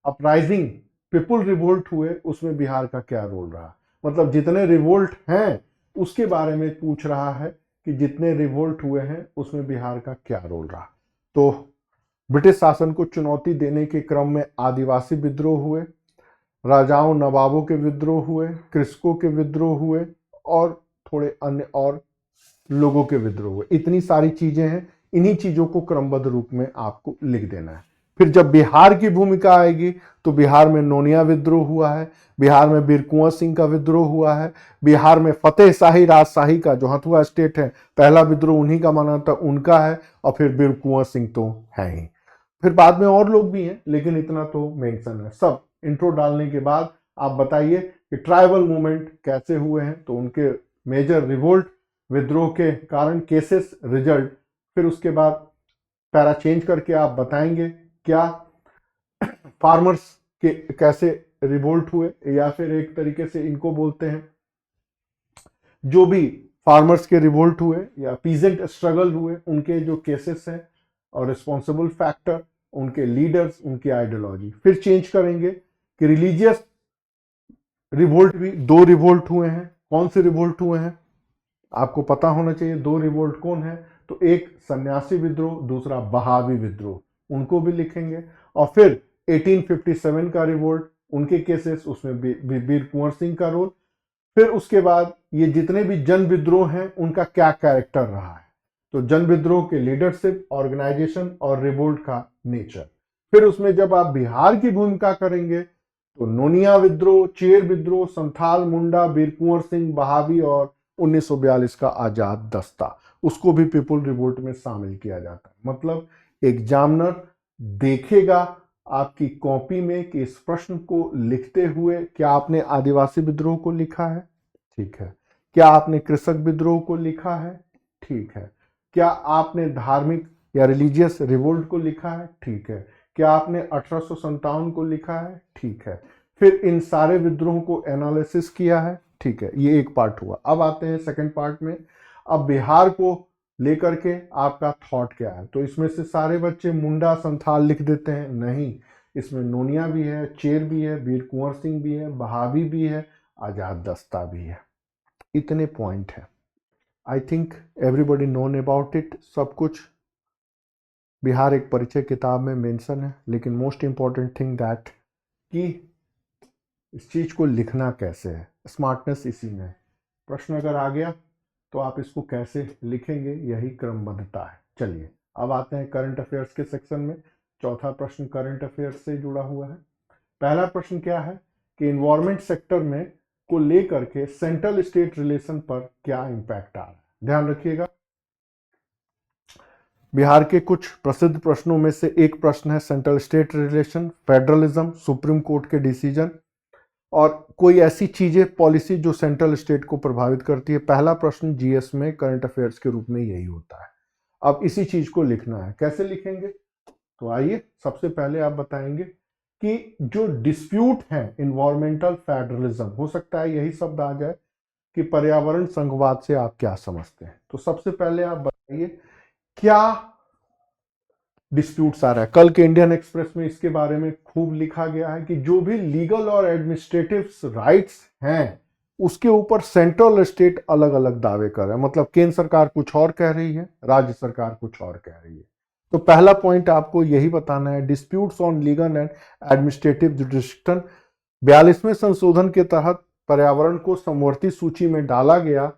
अपराइजिंग पीपुल रिवोल्ट हुए, उसमें बिहार का क्या रोल रहा। मतलब जितने रिवोल्ट हैं उसके बारे में पूछ रहा है कि जितने रिवोल्ट हुए हैं उसमें बिहार का क्या रोल रहा। तो ब्रिटिश शासन को चुनौती देने के क्रम में आदिवासी विद्रोह हुए, राजाओं नवाबों के विद्रोह हुए, कृषकों के विद्रोह हुए, और थोड़े अन्य और लोगों के विद्रोह हुए। इतनी सारी चीजें हैं, इन्हीं चीजों को क्रमबद्ध रूप में आपको लिख देना है। फिर जब बिहार की भूमिका आएगी तो बिहार में नोनिया विद्रोह हुआ है, बिहार में बीर कुंवर सिंह का विद्रोह हुआ है, बिहार में फतेह शाही राजशाही का जो हथुआ स्टेट है पहला विद्रोह उन्हीं का माना था, उनका है, और फिर बीर कुंवर सिंह तो है ही। फिर बाद में और लोग भी हैं, लेकिन इतना तो मेंशन है। सब इंट्रो डालने के बाद आप बताइए कि ट्राइबल मूवमेंट कैसे हुए हैं, तो उनके मेजर रिवोल्ट विद्रोह के कारण केसेस, रिजल्ट। फिर उसके बाद पैरा चेंज करके आप बताएंगे क्या फार्मर्स के कैसे रिवोल्ट हुए, या फिर एक तरीके से इनको बोलते हैं जो भी फार्मर्स के रिवोल्ट हुए या पीजेंट स्ट्रगल हुए, उनके जो केसेस हैं और रिस्पॉन्सिबल फैक्टर, उनके लीडर्स, उनकी आइडियोलॉजी। फिर चेंज करेंगे कि रिलीजियस रिवोल्ट भी 2 रिवोल्ट हुए हैं। कौन से रिवोल्ट हुए हैं आपको पता होना चाहिए। 2 रिवोल्ट कौन है, तो एक सन्यासी विद्रोह, दूसरा बहावी विद्रोह, उनको भी लिखेंगे। और फिर 1857 का रिवोल्ट, उनके केसेस, उसमें बीर कुंवर सिंह का रोल। फिर उसके बाद ये जितने भी जन विद्रोह हैं उनका क्या कैरेक्टर रहा है, तो जन विद्रोह के लीडरशिप, ऑर्गेनाइजेशन और रिवोल्ट का नेचर। फिर उसमें जब आप बिहार की भूमिका करेंगे तो नोनिया विद्रोह, चेर विद्रोह, संथाल, मुंडा, बीर कुंवर सिंह, बहावी, और 1942 का आजाद दस्ता, उसको भी पीपुल रिवोल्ट में शामिल किया जाता है। मतलब एग्जामिनर देखेगा आपकी कॉपी में कि इस प्रश्न को लिखते हुए क्या आपने आदिवासी विद्रोह को लिखा है, ठीक है, क्या आपने कृषक विद्रोह को लिखा है, ठीक है, क्या आपने धार्मिक या रिलीजियस रिवोल्ट को लिखा है, ठीक है, क्या आपने 1857 को लिखा है, ठीक है। फिर इन सारे विद्रोहों को एनालिसिस किया है, ठीक है। ये एक पार्ट हुआ। अब आते हैं सेकंड पार्ट में। अब बिहार को लेकर के आपका थॉट क्या है। तो इसमें से सारे बच्चे मुंडा संथाल लिख देते हैं, नहीं, इसमें नोनिया भी है, चेर भी है, वीर कुंवर सिंह भी है, बहावी भी है, आजाद दस्ता भी है। इतने पॉइंट है। I think everybody known about it. सब कुछ बिहार एक परिचय किताब में मेंशन है, लेकिन मोस्ट इंपॉर्टेंट थिंग दैट कि इस चीज को लिखना कैसे है, स्मार्टनेस इसी में है। प्रश्न अगर आ गया तो आप इसको कैसे लिखेंगे, यही क्रमबद्धता है। चलिए अब आते हैं करंट अफेयर्स के सेक्शन में। चौथा प्रश्न करंट अफेयर्स से जुड़ा हुआ है। पहला प्रश्न क्या है कि इन्वायरमेंट सेक्टर में को लेकर के सेंट्रल स्टेट रिलेशन पर क्या इंपैक्ट आ रहा है। ध्यान रखिएगा, बिहार के कुछ प्रसिद्ध प्रश्नों में से एक प्रश्न है central state relation, federalism, supreme court के डिसीजन और कोई ऐसी चीजें पॉलिसी जो सेंट्रल स्टेट को प्रभावित करती है। पहला प्रश्न जीएस में करंट अफेयर्स के रूप में यही होता है। अब इसी चीज को लिखना है, कैसे लिखेंगे? तो आइए सबसे पहले आप बताएंगे कि जो डिस्प्यूट है इन्वायरमेंटल फेडरलिज्म, हो सकता है यही शब्द आ जाए कि पर्यावरण संघवाद से आप क्या समझते हैं। तो सबसे पहले आप बताइए क्या डिस्प्यूट्स आ रहा है। कल के इंडियन एक्सप्रेस में इसके बारे में खूब लिखा गया है कि जो भी लीगल और एडमिनिस्ट्रेटिव राइट्स हैं उसके ऊपर सेंट्रल और स्टेट अलग अलग दावे कर रहे हैं। मतलब केंद्र सरकार कुछ और कह रही है, राज्य सरकार कुछ और कह रही है। तो पहला पॉइंट आपको यही बताना है, disputes on legal and administrative jurisdiction. 42वें संशोधन के तहत पर्यावरण को समवर्ती सूची में डाला गया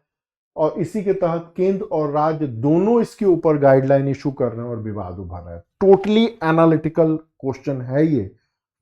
और इसी के तहत केंद्र और राज्य दोनों इसके ऊपर गाइडलाइन इशू कर रहे हैं और विवाद उभर रहा है। टोटली एनालिटिकल क्वेश्चन है ये,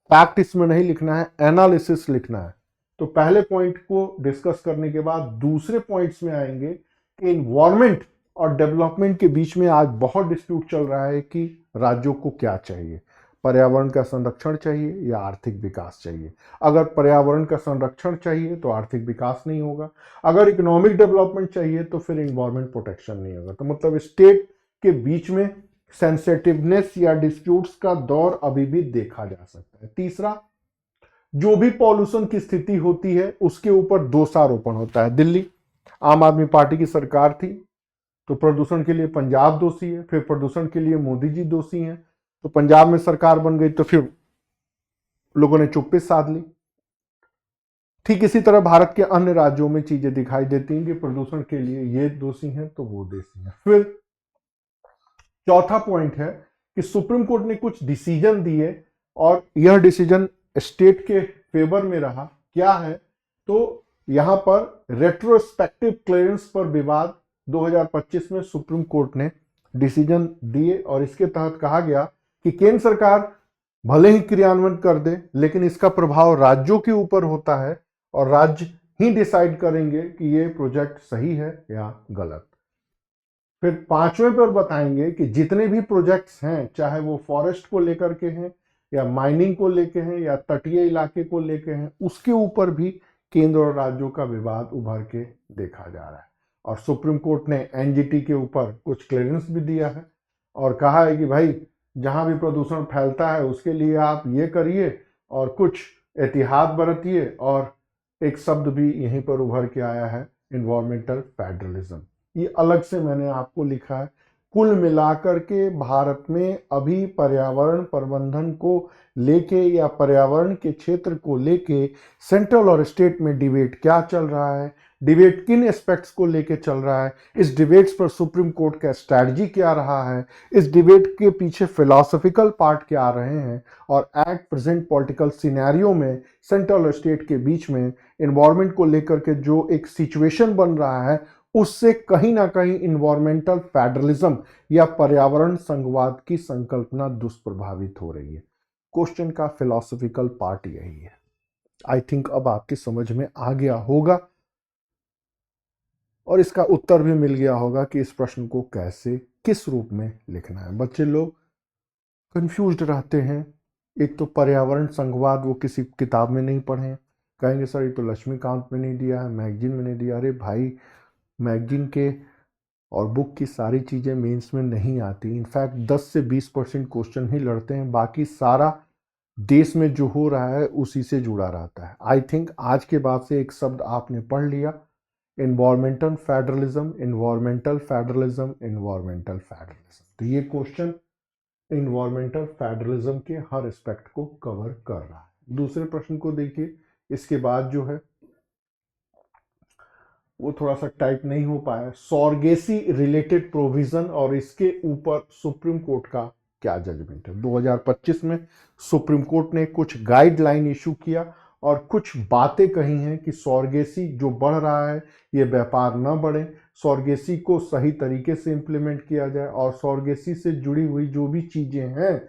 फैक्ट इसमें नहीं लिखना है, एनालिसिस लिखना है। तो पहले पॉइंट को डिस्कस करने के बाद दूसरे पॉइंट्स में आएंगे कि इन्वायरमेंट और डेवलपमेंट के बीच में आज बहुत डिस्प्यूट चल रहा है कि राज्यों को क्या चाहिए, पर्यावरण का संरक्षण चाहिए या आर्थिक विकास चाहिए। अगर पर्यावरण का संरक्षण चाहिए तो आर्थिक विकास नहीं होगा, अगर इकोनॉमिक डेवलपमेंट चाहिए तो फिर इन्वायरमेंट प्रोटेक्शन नहीं होगा। तो मतलब स्टेट के बीच में सेंसिटिवनेस या डिस्प्यूट्स का दौर अभी भी देखा जा सकता है। तीसरा, जो भी पॉल्यूशन की स्थिति होती है उसके ऊपर दोषारोपण होता है। दिल्ली आम आदमी पार्टी की सरकार थी तो प्रदूषण के लिए पंजाब दोषी है, फिर प्रदूषण के लिए मोदी जी दोषी हैं, तो पंजाब में सरकार बन गई तो फिर लोगों ने चुप्पी साध ली। ठीक इसी तरह भारत के अन्य राज्यों में चीजें दिखाई देती हैं कि प्रदूषण के लिए ये दोषी हैं तो वो दोषी हैं। फिर चौथा पॉइंट है कि सुप्रीम कोर्ट ने कुछ डिसीजन दिए और यह डिसीजन स्टेट के फेवर में रहा। क्या है? तो यहां पर रेट्रोस्पेक्टिव क्लियरेंस पर विवाद 2025 में सुप्रीम कोर्ट ने डिसीजन दिए और इसके तहत कहा गया कि केंद्र सरकार भले ही क्रियान्वयन कर दे लेकिन इसका प्रभाव राज्यों के ऊपर होता है और राज्य ही डिसाइड करेंगे कि ये प्रोजेक्ट सही है या गलत। फिर पांचवें पर बताएंगे कि जितने भी प्रोजेक्ट्स हैं, चाहे वो फॉरेस्ट को लेकर के हैं या माइनिंग को लेके हैं या तटीय इलाके को लेके हैं, उसके ऊपर भी केंद्र और राज्यों का विवाद उभर के देखा जा रहा है। और सुप्रीम कोर्ट ने एनजीटी के ऊपर कुछ क्लियरेंस भी दिया है और कहा है कि भाई जहां भी प्रदूषण फैलता है उसके लिए आप ये करिए और कुछ एहतियात बरतिए। और एक शब्द भी यहीं पर उभर के आया है, इन्वायरमेंटल फेडरलिज्म। ये अलग से मैंने आपको लिखा है। कुल मिलाकर के भारत में अभी पर्यावरण प्रबंधन को लेके या पर्यावरण के क्षेत्र को लेके सेंट्रल और स्टेट में डिबेट क्या चल रहा है, डिबेट किन एस्पेक्ट्स को लेके चल रहा है, इस डिबेट्स पर सुप्रीम कोर्ट का स्ट्रैटेजी क्या रहा है, इस डिबेट के पीछे फिलोसॉफिकल पार्ट क्या रहे हैं और एट प्रेजेंट पॉलिटिकल सिनेरियो में सेंट्रल और स्टेट के बीच में इन्वायरमेंट को लेकर के जो एक सिचुएशन बन रहा है उससे कहीं ना कहीं इन्वायरमेंटल फेडरलिज्म या पर्यावरण संघवाद की संकल्पना दुष्प्रभावित हो रही है। क्वेश्चन का फिलोसॉफिकल पार्ट यही है। आई थिंक अब आपकी समझ में आ गया होगा और इसका उत्तर भी मिल गया होगा कि इस प्रश्न को कैसे किस रूप में लिखना है। बच्चे लोग कंफ्यूज्ड रहते हैं। एक तो पर्यावरण संघवाद वो किसी किताब में नहीं पढ़े, कहेंगे सर ये तो लक्ष्मीकांत में नहीं दिया है, मैगजीन में नहीं दिया। अरे भाई, मैगजीन के और बुक की सारी चीज़ें मेंस में नहीं आती। इनफैक्ट 10 से 20% क्वेश्चन ही लड़ते हैं, बाकी सारा देश में जो हो रहा है उसी से जुड़ा रहता है। आई थिंक आज के बाद से एक शब्द आपने पढ़ लिया, environmental federalism, environmental federalism, environmental federalism. तो ये क्वेश्चन इन्वायरमेंटल फेडरलिज्म के हर एस्पेक्ट को कवर कर रहा है। दूसरे प्रश्न को देखिए, इसके बाद जो है वो थोड़ा सा टाइप नहीं हो पाया। सॉर्गेसी रिलेटेड प्रोविजन और इसके ऊपर सुप्रीम कोर्ट का क्या जजमेंट है। 2025 में सुप्रीम कोर्ट ने कुछ गाइडलाइन इशू किया और कुछ बातें कही हैं कि सॉर्गेसी जो बढ़ रहा है ये व्यापार न बढ़े, सॉर्गेसी को सही तरीके से इंप्लीमेंट किया जाए और सॉर्गेसी से जुड़ी हुई जो भी चीजें हैं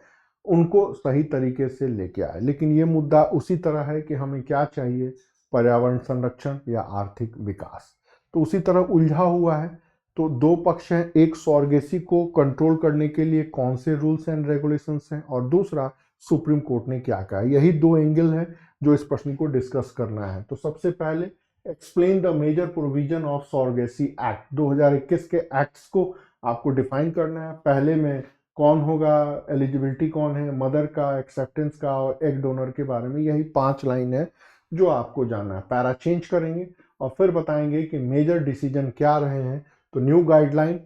उनको सही तरीके से लेके आए। लेकिन ये मुद्दा उसी तरह है कि हमें क्या चाहिए, पर्यावरण संरक्षण या आर्थिक विकास। तो उसी तरह उलझा हुआ है। तो दो पक्ष हैं, एक सॉर्गेसी को कंट्रोल करने के लिए कौन से रूल्स एंड रेगुलेशंस हैं और दूसरा सुप्रीम कोर्ट ने क्या कहा। यही दो एंगल है जो इस प्रश्न को डिस्कस करना है। तो सबसे पहले explain the major provision of surrogacy act. 2021 के एक्ट्स को आपको डिफाइन करना है। पहले में कौन होगा, एलिजिबिलिटी कौन है, मदर का, एक्सेप्टेंस का और एग डोनर के बारे में, यही 5 लाइन है जो आपको जानना है। पैरा चेंज करेंगे और फिर बताएंगे कि मेजर डिसीजन क्या रहे हैं। तो न्यू गाइडलाइन,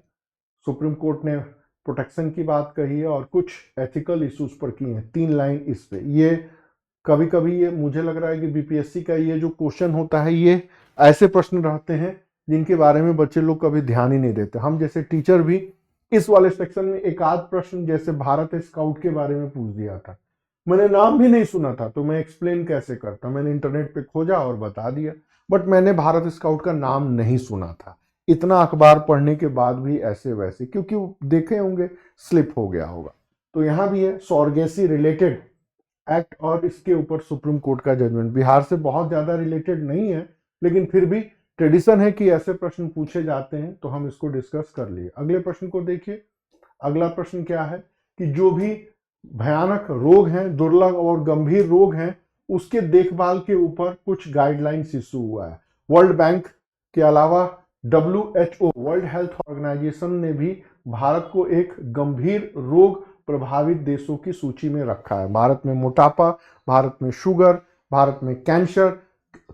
सुप्रीम कोर्ट ने प्रोटेक्शन की बात कही है और कुछ एथिकल इश्यूज पर की हैं। 3 लाइन इस पे। ये कभी कभी ये मुझे लग रहा है कि बीपीएससी का ये जो क्वेश्चन होता है ये ऐसे प्रश्न रहते हैं जिनके बारे में बच्चे लोग कभी ध्यान ही नहीं देते। हम जैसे टीचर भी इस वाले सेक्शन में एक आध प्रश्न जैसे भारत स्काउट के बारे में पूछ दिया था, मैंने नाम भी नहीं सुना था तो मैं एक्सप्लेन कैसे करता, मैंने इंटरनेट पे खोजा और बता दिया, बट मैंने भारत स्काउट का नाम नहीं सुना था। इतना अखबार पढ़ने के बाद भी ऐसे वैसे, क्योंकि देखे होंगे स्लिप हो गया होगा। तो यहाँ भी है सॉर्गेसी रिलेटेड एक्ट और इसके ऊपर सुप्रीम कोर्ट का जजमेंट। बिहार से बहुत ज्यादा रिलेटेड नहीं है लेकिन फिर भी ट्रेडिशन है कि ऐसे प्रश्न पूछे जाते हैं तो हम इसको डिस्कस कर लिए। अगले प्रश्न को देखिए। अगला प्रश्न क्या है कि जो भी भयानक रोग हैं, दुर्लभ और गंभीर रोग हैं, उसके देखभाल के ऊपर कुछ गाइडलाइंस इशू हुआ है। वर्ल्ड बैंक के अलावा WHO, वर्ल्ड हेल्थ ऑर्गेनाइजेशन ने भी भारत को एक गंभीर रोग प्रभावित देशों की सूची में रखा है। भारत में मोटापा, भारत में शुगर, भारत में कैंसर,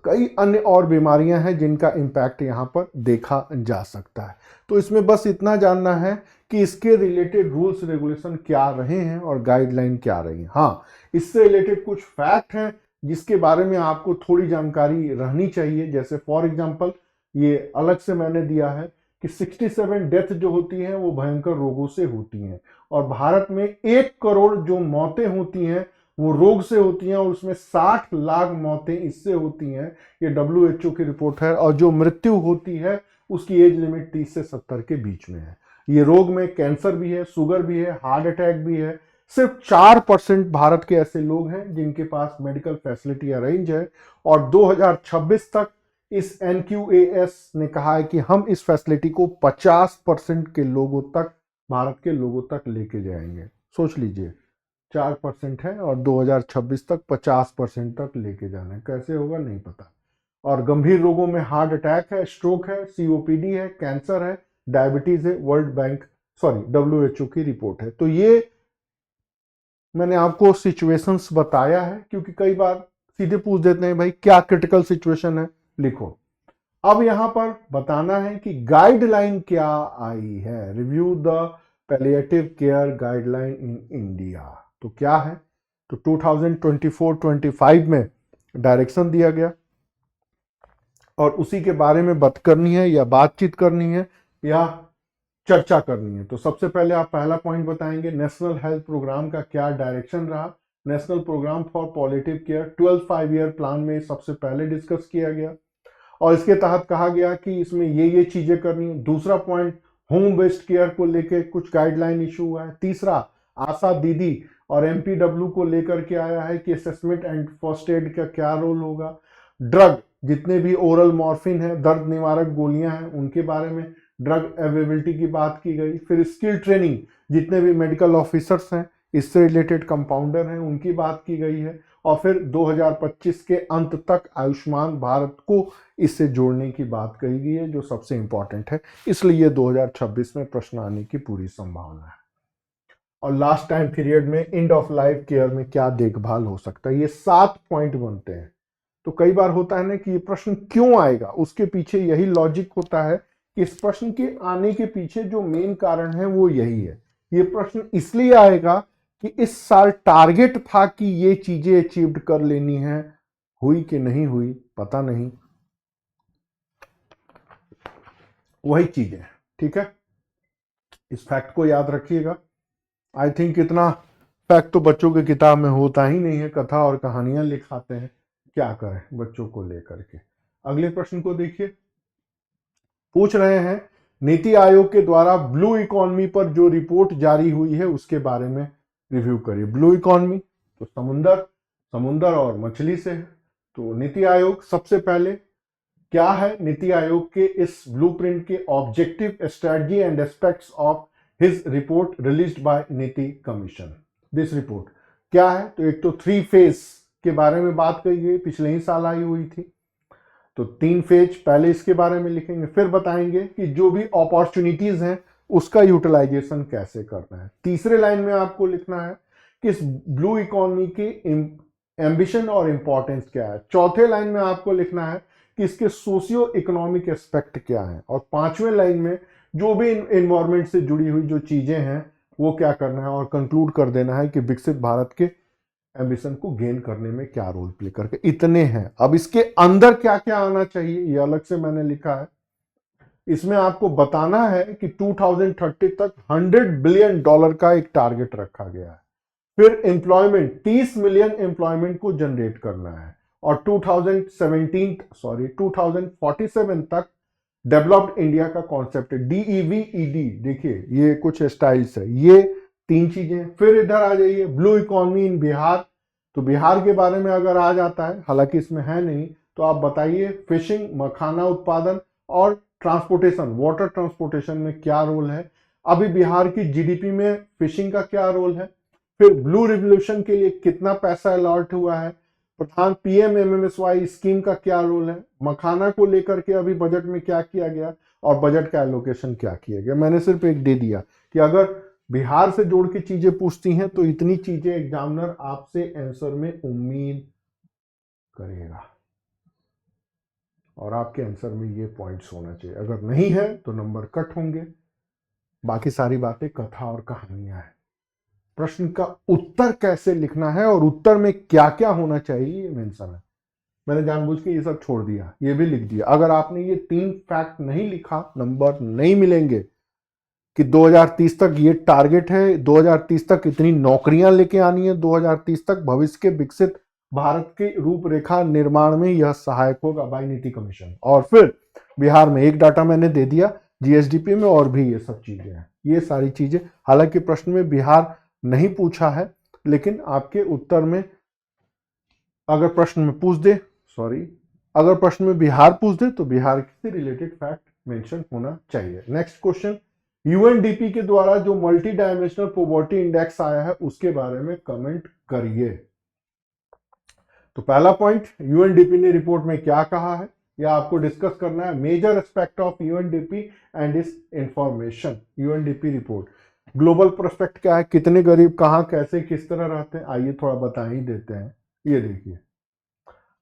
कई अन्य और बीमारियां हैं जिनका इंपैक्ट यहाँ पर देखा जा सकता है। तो इसमें बस इतना जानना है कि इसके रिलेटेड रूल्स रेगुलेशन क्या रहे हैं और गाइडलाइन क्या रही है। हाँ, इससे रिलेटेड कुछ फैक्ट हैं जिसके बारे में आपको थोड़ी जानकारी रहनी चाहिए। जैसे फॉर एग्जांपल ये अलग से मैंने दिया है कि 67 डेथ जो होती हैं वो भयंकर रोगों से होती हैं और भारत में 1 करोड़ जो मौतें होती हैं वो रोग से होती हैं और उसमें 60 लाख मौतें इससे होती हैं। ये WHO की रिपोर्ट है। और जो मृत्यु होती है उसकी एज लिमिट 30 से 70 के बीच में है। ये रोग में कैंसर भी है, शुगर भी है, हार्ट अटैक भी है। सिर्फ 4% भारत के ऐसे लोग हैं जिनके पास मेडिकल फैसिलिटी अरेंज है और 2026 तक इस NQAS ने कहा है कि हम इस फैसिलिटी को 50% के लोगों तक, भारत के लोगों तक लेके जाएंगे। सोच लीजिए, 4% है और 2026 तक 50% तक लेके जाना है। कैसे होगा नहीं पता। और गंभीर रोगों में हार्ट अटैक है, स्ट्रोक है, COPD है, कैंसर है, डायबिटीज है। WHO की रिपोर्ट है। तो ये मैंने आपको सिचुएशंस बताया है क्योंकि कई बार सीधे पूछ देते हैं भाई क्या क्रिटिकल सिचुएशन है, लिखो। अब यहां पर बताना है कि गाइडलाइन क्या आई है। Review the palliative care guideline in India. तो क्या है, तो 2024-25 में डायरेक्शन दिया गया और उसी के बारे में बात करनी है या बातचीत करनी है या चर्चा करनी है। तो सबसे पहले आप पहला पॉइंट बताएंगे, नेशनल हेल्थ प्रोग्राम का क्या डायरेक्शन रहा। National programme for palliative care 12 5-ईयर प्लान में सबसे पहले डिस्कस किया गया और इसके तहत कहा गया कि इसमें ये चीजें करनी है। दूसरा पॉइंट, होम बेस्ड केयर को लेकर कुछ गाइडलाइन इशू हुआ है। तीसरा, आशा दीदी और MPW को लेकर के आया है कि असेसमेंट एंड फर्स्ट एड का क्या रोल होगा। ड्रग, जितने भी ओरल मॉर्फिन है, दर्द निवारक गोलियां हैं, उनके बारे में ड्रग अवेलेबिलिटी की बात की गई। फिर स्किल ट्रेनिंग, जितने भी मेडिकल ऑफिसर्स हैं, इससे रिलेटेड कंपाउंडर हैं, उनकी बात की गई है। और फिर 2025 के अंत तक आयुष्मान भारत को इससे जोड़ने की बात कही गई है जो सबसे इंपॉर्टेंट है। इसलिए 2026 में प्रश्न आने की पूरी संभावना है। और लास्ट टाइम पीरियड में एंड ऑफ लाइफ केयर में क्या देखभाल हो सकता है, ये 7 पॉइंट बनते हैं। तो कई बार होता है ना कि ये प्रश्न क्यों आएगा, उसके पीछे यही लॉजिक होता है कि इस प्रश्न के आने के पीछे जो मेन कारण है वो यही है। ये प्रश्न इसलिए आएगा कि इस साल टारगेट था कि ये चीजें अचीव्ड कर लेनी है, हुई कि नहीं हुई पता नहीं, वही चीजें। ठीक है, इस फैक्ट को याद रखिएगा। आई थिंक इतना फैक्ट तो बच्चों की किताब में होता ही नहीं है, कथा और कहानियां लिखाते हैं, क्या करें बच्चों को लेकर के। अगले प्रश्न को देखिए, पूछ रहे हैं नीति आयोग के द्वारा ब्लू इकोनॉमी पर जो रिपोर्ट जारी हुई है उसके बारे में रिव्यू करिए। ब्लू इकोनॉमी तो समुंदर और मछली से है। तो नीति आयोग सबसे पहले क्या है, नीति आयोग के इस ब्लूप्रिंट के objective, strategy and aspects of his report released by नीति कमीशन। दिस रिपोर्ट क्या है, तो एक तो 3 फेज के बारे में बात कही गई, पिछले ही साल आई हुई थी। तो 3 फेज पहले इसके बारे में लिखेंगे, फिर बताएंगे कि जो भी अपॉर्चुनिटीज हैं उसका यूटिलाइजेशन कैसे करना है। तीसरे लाइन में आपको लिखना है कि इस ब्लू इकोनॉमी की एम्बिशन और इंपॉर्टेंस क्या है। चौथे लाइन में आपको लिखना है कि इसके सोशियो इकोनॉमिक एस्पेक्ट क्या है। और 5वें लाइन में जो भी एनवायरमेंट से जुड़ी हुई जो चीजें हैं वो क्या करना है, और कंक्लूड कर देना है कि विकसित भारत के एम्बिशन को गेन करने में क्या रोल प्ले करके। इतने हैं। अब इसके अंदर क्या क्या आना चाहिए ये अलग से मैंने लिखा है। इसमें आपको बताना है कि 2030 तक $100 बिलियन का एक टारगेट रखा गया है। फिर एम्प्लॉयमेंट 30 मिलियन एम्प्लॉयमेंट को जनरेट करना है, और 2047 तक डेवलप्ड इंडिया का कॉन्सेप्ट है, DEVED। देखिए ये कुछ स्टाइल्स है, ये 3 चीजें। फिर इधर आ जाइए, ब्लू इकोनॉमी इन बिहार। तो बिहार के बारे में अगर आ जाता है, हालांकि इसमें है नहीं, तो आप बताइए फिशिंग, मखाना उत्पादन और ट्रांसपोर्टेशन, वाटर ट्रांसपोर्टेशन में क्या रोल है, अभी बिहार की जीडीपी में फिशिंग का क्या रोल है, फिर ब्लू रिवोल्यूशन के लिए कितना पैसा अलॉट हुआ है, प्रधान PMMSY स्कीम का क्या रोल है, मखाना को लेकर के अभी बजट में क्या किया गया, और बजट का एलोकेशन क्या किया गया। मैंने सिर्फ एक दे दिया कि अगर बिहार से जोड़ के चीजें पूछती हैं तो इतनी चीजें एग्जामिनर आपसे आंसर में उम्मीद करेगा, और आपके आंसर में ये पॉइंट्स होना चाहिए। अगर नहीं है तो नंबर कट होंगे। बाकी सारी बातें कथा और कहानियां हैं। प्रश्न का उत्तर कैसे लिखना है और उत्तर में क्या क्या होना चाहिए ये मेंशन है। मैंने जानबूझ के ये सब छोड़ दिया, ये भी लिख दिया। अगर आपने ये 3 फैक्ट नहीं लिखा, नंबर नहीं मिलेंगे। कि 2030 तक ये टारगेट है, 2030 तक इतनी नौकरियां लेके आनी है, 2030 तक भविष्य के विकसित भारत की रूपरेखा निर्माण में यह सहायक होगा बाय नीति कमीशन। और फिर बिहार में एक डाटा मैंने दे दिया, GSDP में, और भी ये सब चीजें हैं, ये सारी चीजें। हालांकि प्रश्न में बिहार नहीं पूछा है, लेकिन आपके उत्तर में अगर प्रश्न में पूछ दे, अगर प्रश्न में बिहार पूछ दे तो बिहार से रिलेटेड फैक्ट मेंशन होना चाहिए। नेक्स्ट क्वेश्चन, UNDP के द्वारा जो मल्टी डायमेंशनल पॉवर्टी इंडेक्स आया है उसके बारे में कमेंट करिए। तो पहला पॉइंट, UNDP ने रिपोर्ट में क्या कहा है या आपको डिस्कस करना है। Major aspect of UNDP and इस information. UNDP report global prospect क्या है, कितने गरीब कहां कैसे किस तरह रहते हैं, आइए थोड़ा बता ही देते हैं। ये देखिए,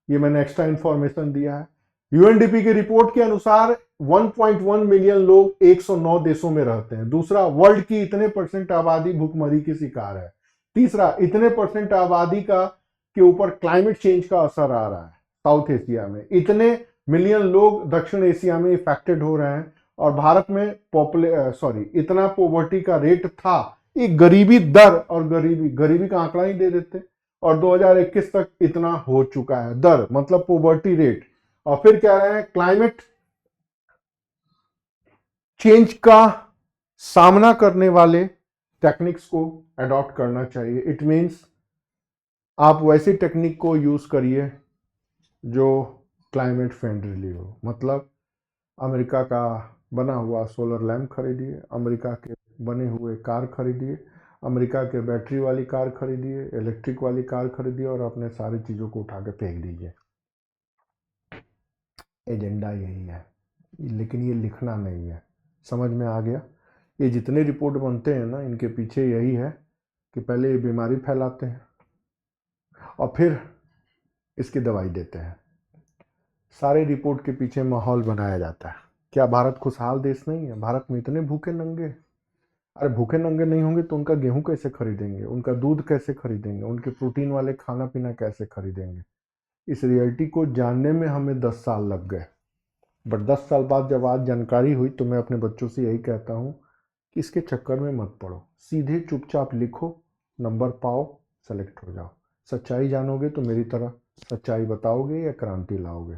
ये मैंने एक्स्ट्रा इंफॉर्मेशन दिया है। UNDP की रिपोर्ट के अनुसार 1.1 मिलियन लोग 109 देशों में रहते हैं। दूसरा, वर्ल्ड की इतने % आबादी भूखमरी की शिकार है। तीसरा, इतने % आबादी का के ऊपर क्लाइमेट चेंज का असर आ रहा है साउथ एशिया में। इतने मिलियन लोग दक्षिण एशिया में इफेक्टेड हो रहे हैं। और भारत में इतना पॉवर्टी का रेट था, एक गरीबी दर, और गरीबी का आंकड़ा ही दे देते, और 2021 तक इतना हो चुका है दर, मतलब पॉवर्टी रेट। और फिर कह रहे हैं क्लाइमेट चेंज का सामना करने वाले टेक्निक्स को अडॉप्ट करना चाहिए। इट मींस आप वैसी टेक्निक को यूज करिए जो क्लाइमेट फ्रेंडली हो। मतलब अमेरिका का बना हुआ सोलर लैंप खरीदिए, अमेरिका के बने हुए कार खरीदिए, अमेरिका के बैटरी वाली कार खरीदिए, इलेक्ट्रिक वाली कार खरीदिए, और अपने सारी चीज़ों को उठा के फेंक दीजिए। एजेंडा यही है, लेकिन ये लिखना नहीं है। समझ में आ गया? ये जितने रिपोर्ट बनते हैं ना, इनके पीछे यही है कि पहले ये बीमारी फैलाते हैं और फिर इसकी दवाई देते हैं। सारे रिपोर्ट के पीछे माहौल बनाया जाता है। क्या भारत खुशहाल देश नहीं है? भारत में इतने भूखे नंगे, अरे भूखे नंगे नहीं होंगे तो उनका गेहूं कैसे खरीदेंगे, उनका दूध कैसे खरीदेंगे, उनके प्रोटीन वाले खाना पीना कैसे खरीदेंगे? इस रियलिटी को जानने में हमें 10 साल लग गए, बट 10 साल बाद जब आज जानकारी हुई तो मैं अपने बच्चों से यही कहता हूँ कि इसके चक्कर में मत पड़ो, सीधे चुपचाप लिखो, नंबर पाओ, सेलेक्ट हो जाओ। सच्चाई जानोगे तो मेरी तरह सच्चाई बताओगे या क्रांति लाओगे।